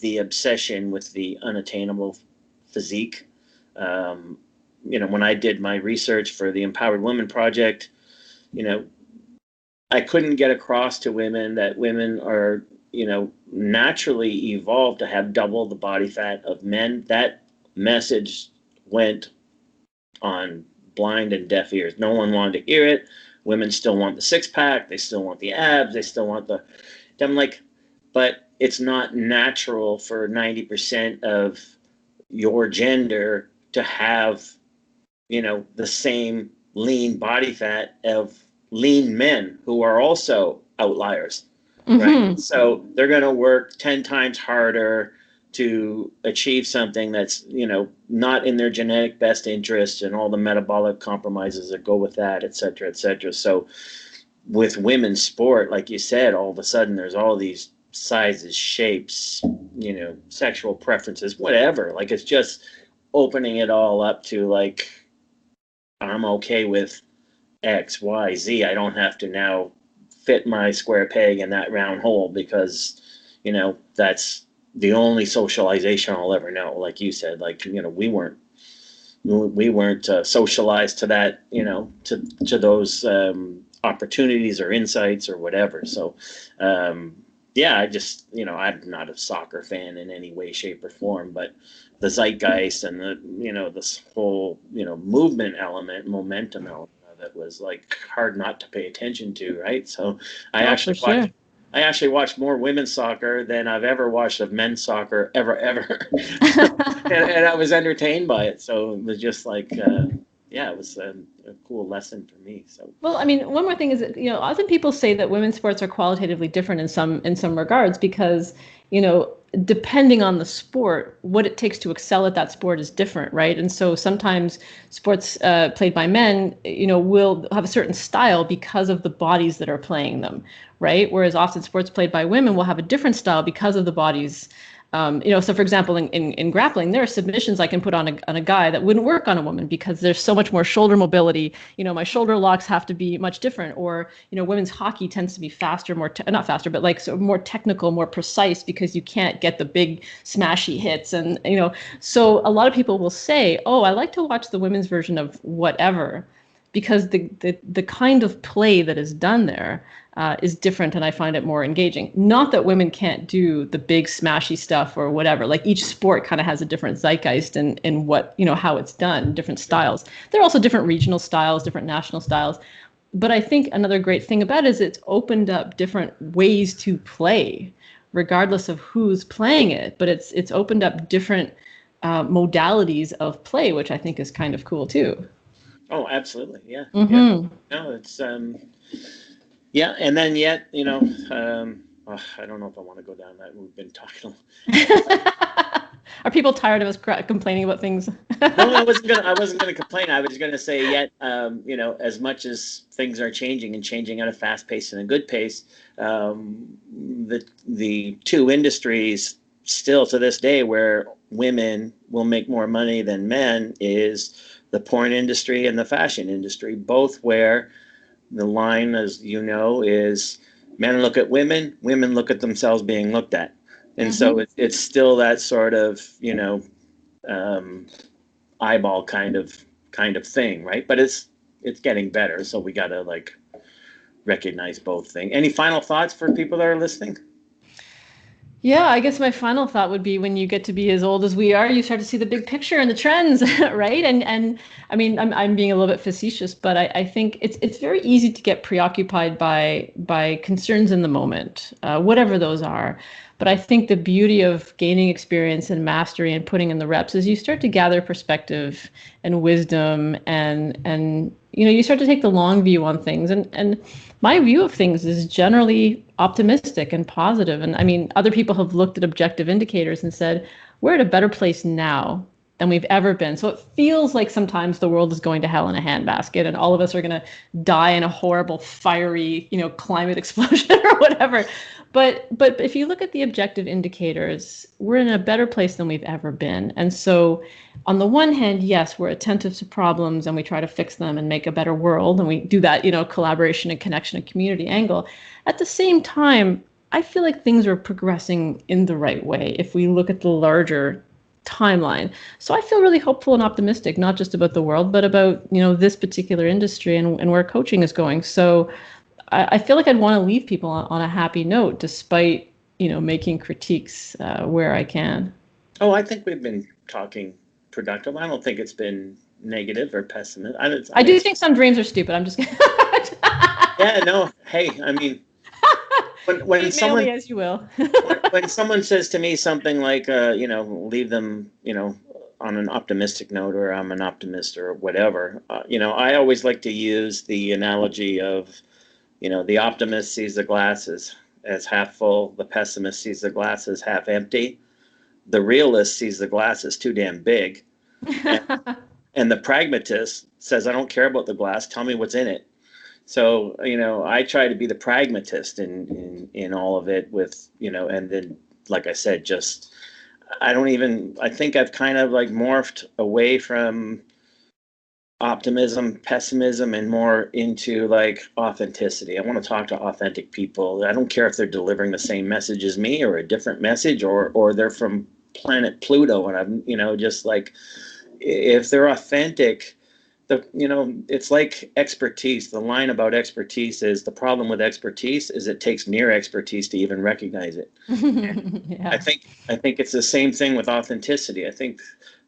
the obsession with the unattainable physique. When I did my research for the Empowered Women Project, I couldn't get across to women that women are, naturally evolved to have double the body fat of men. That message went on blind and deaf ears. No one wanted to hear it. Women still want the 6-pack. They still want the abs. They still want the... I'm like, but it's not natural for 90% of your gender to have, the same lean body fat of lean men who are also outliers, right? So they're going to work 10 times harder to achieve something that's, not in their genetic best interest, and all the metabolic compromises that go with that, et cetera, et cetera. So with women's sport, like you said, all of a sudden there's all these sizes, shapes, sexual preferences, whatever. Like, it's just opening it all up to, like, I'm okay with X, Y, Z. I don't have to now fit my square peg in that round hole because, that's the only socialization I'll ever know. Like you said, like, we weren't socialized to that, to those opportunities or insights or whatever. So, I just, I'm not a soccer fan in any way, shape, or form, but the zeitgeist and the, this whole, movement element, momentum element of it was like hard not to pay attention to, right? So I actually watched more women's soccer than I've ever watched of men's soccer ever. and I was entertained by it. So it was just like, it was a cool lesson for me. So, well, I mean, one more thing is that, often people say that women's sports are qualitatively different in some regards because, depending on the sport, what it takes to excel at that sport is different, right? And so sometimes sports played by men, will have a certain style because of the bodies that are playing them, right? Whereas often sports played by women will have a different style because of the bodies. So for example, in grappling, there are submissions I can put on a guy that wouldn't work on a woman because there's so much more shoulder mobility. My shoulder locks have to be much different. Or, women's hockey tends to be faster, not faster, but like so more technical, more precise because you can't get the big smashy hits. And, so a lot of people will say, oh, I like to watch the women's version of whatever, because the kind of play that is done there is different, and I find it more engaging. Not that women can't do the big smashy stuff or whatever. Like, each sport kind of has a different zeitgeist in what, how it's done, different styles. There are also different regional styles, different national styles. But I think another great thing about it is it's opened up different ways to play, regardless of who's playing it. But it's opened up different modalities of play, which I think is kind of cool too. Oh, absolutely. Yeah. Mm-hmm. Yeah. No, it's, and then yet, I don't know if I want to go down that. We've been talking. Are people tired of us complaining about things? No, I wasn't gonna complain. I was gonna say yet, as much as things are changing at a fast pace and a good pace, the two industries still to this day where women will make more money than men is the porn industry and the fashion industry, both where the line, as you know, is men look at women, women look at themselves being looked at. And so it's still that sort of, eyeball kind of thing, right? But it's getting better. So we got to recognize both things. Any final thoughts for people that are listening? Yeah, I guess my final thought would be when you get to be as old as we are, you start to see the big picture and the trends, right? And I mean, I'm being a little bit facetious, but I think it's very easy to get preoccupied by concerns in the moment, whatever those are. But I think the beauty of gaining experience and mastery and putting in the reps is you start to gather perspective and wisdom and you start to take the long view on things. And my view of things is generally optimistic and positive. And I mean, other people have looked at objective indicators and said, we're at a better place now than we've ever been. So it feels like sometimes the world is going to hell in a handbasket and all of us are going to die in a horrible, fiery, climate explosion or whatever. But if you look at the objective indicators, we're in a better place than we've ever been. And so on the one hand, yes, we're attentive to problems and we try to fix them and make a better world. And we do that, collaboration and connection and community angle. At the same time, I feel like things are progressing in the right way if we look at the larger timeline. So I feel really hopeful and optimistic, not just about the world, but about, this particular industry and where coaching is going. So I feel like I'd want to leave people on a happy note, despite, making critiques where I can. Oh, I think we've been talking productive. I don't think it's been negative or pessimistic. I do think some dreams are stupid. I'm just kidding. Yeah, no. Hey, I mean, when someone, as you will. when someone says to me something like, leave them, on an optimistic note, or I'm an optimist or whatever, I always like to use the analogy of, the optimist sees the glass as half full, the pessimist sees the glass as half empty, the realist sees the glass as too damn big, and the pragmatist says, I don't care about the glass, tell me what's in it. So, I try to be the pragmatist in all of it with, and then, like I said, I think I've kind of like morphed away from optimism, pessimism, and more into like authenticity. I want to talk to authentic people. I don't care if they're delivering the same message as me or a different message, or they're from planet Pluto. And I'm, just like, if they're authentic, it's like expertise. The line about expertise is the problem with expertise is it takes near expertise to even recognize it. Yeah. I think it's the same thing with authenticity. I think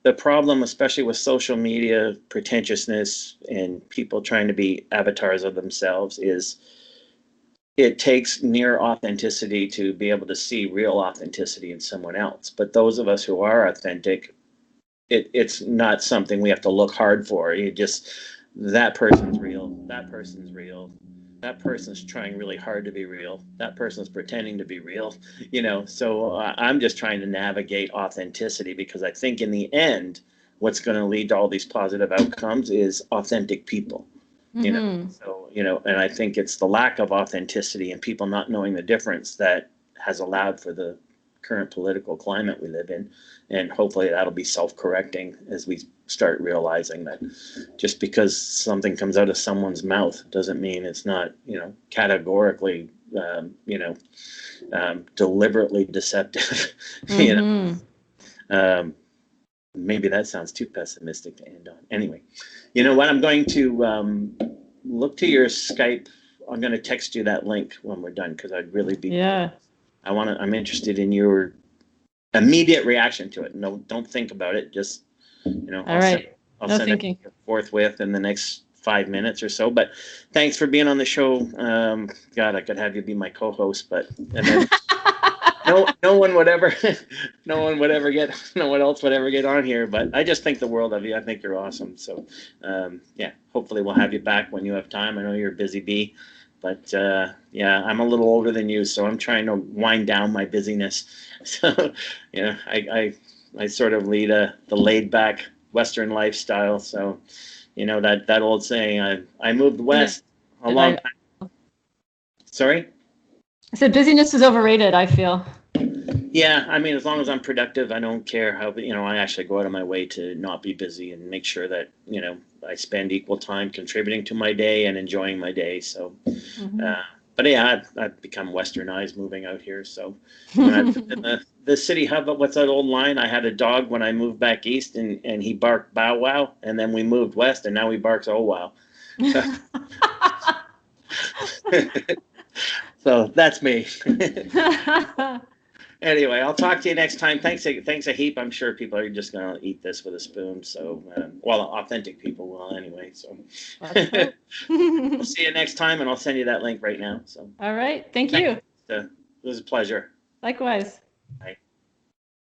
the problem, especially with social media, pretentiousness, and people trying to be avatars of themselves, is it takes near authenticity to be able to see real authenticity in someone else. But those of us who are authentic, it's not something we have to look hard for. That person's real, that person's real, that person's trying really hard to be real, that person's pretending to be real, so I'm just trying to navigate authenticity, because I think in the end what's going to lead to all these positive outcomes is authentic people. So and I think it's the lack of authenticity and people not knowing the difference that has allowed for the current political climate we live in. And hopefully that'll be self-correcting as we start realizing that just because something comes out of someone's mouth doesn't mean it's not, categorically, deliberately deceptive. Maybe that sounds too pessimistic to end on. Anyway, you know what? I'm going to look to your Skype. I'm going to text you that link when we're done, because I'd really be. Yeah. I'm interested in your immediate reaction to it. No, don't think about it. Just, All right. I'll send it forthwith in the next 5 minutes or so. But thanks for being on the show. God, I could have you be my co-host, but and then no one would ever get, no one else would ever get on here. But I just think the world of you. I think you're awesome. So, yeah, hopefully we'll have you back when you have time. I know you're a busy bee. But yeah, I'm a little older than you, so I'm trying to wind down my busyness. So, I sort of lead the laid back Western lifestyle. So, that old saying, I moved west a long time. Sorry? I said busyness is overrated, I feel. Yeah, I mean, as long as I'm productive, I don't care how, I actually go out of my way to not be busy and make sure that, I spend equal time contributing to my day and enjoying my day. So, but yeah, I've become westernized moving out here. So when I lived in the city hub, what's that old line? I had a dog when I moved back east and he barked bow wow. And then we moved west and now he barks oh wow. So that's me. Anyway, I'll talk to you next time. Thanks a heap. I'm sure people are just going to eat this with a spoon. So, well, authentic people will anyway. So, we'll see you next time, and I'll send you that link right now. So, all right. Thank you. It was a pleasure. Likewise. Bye.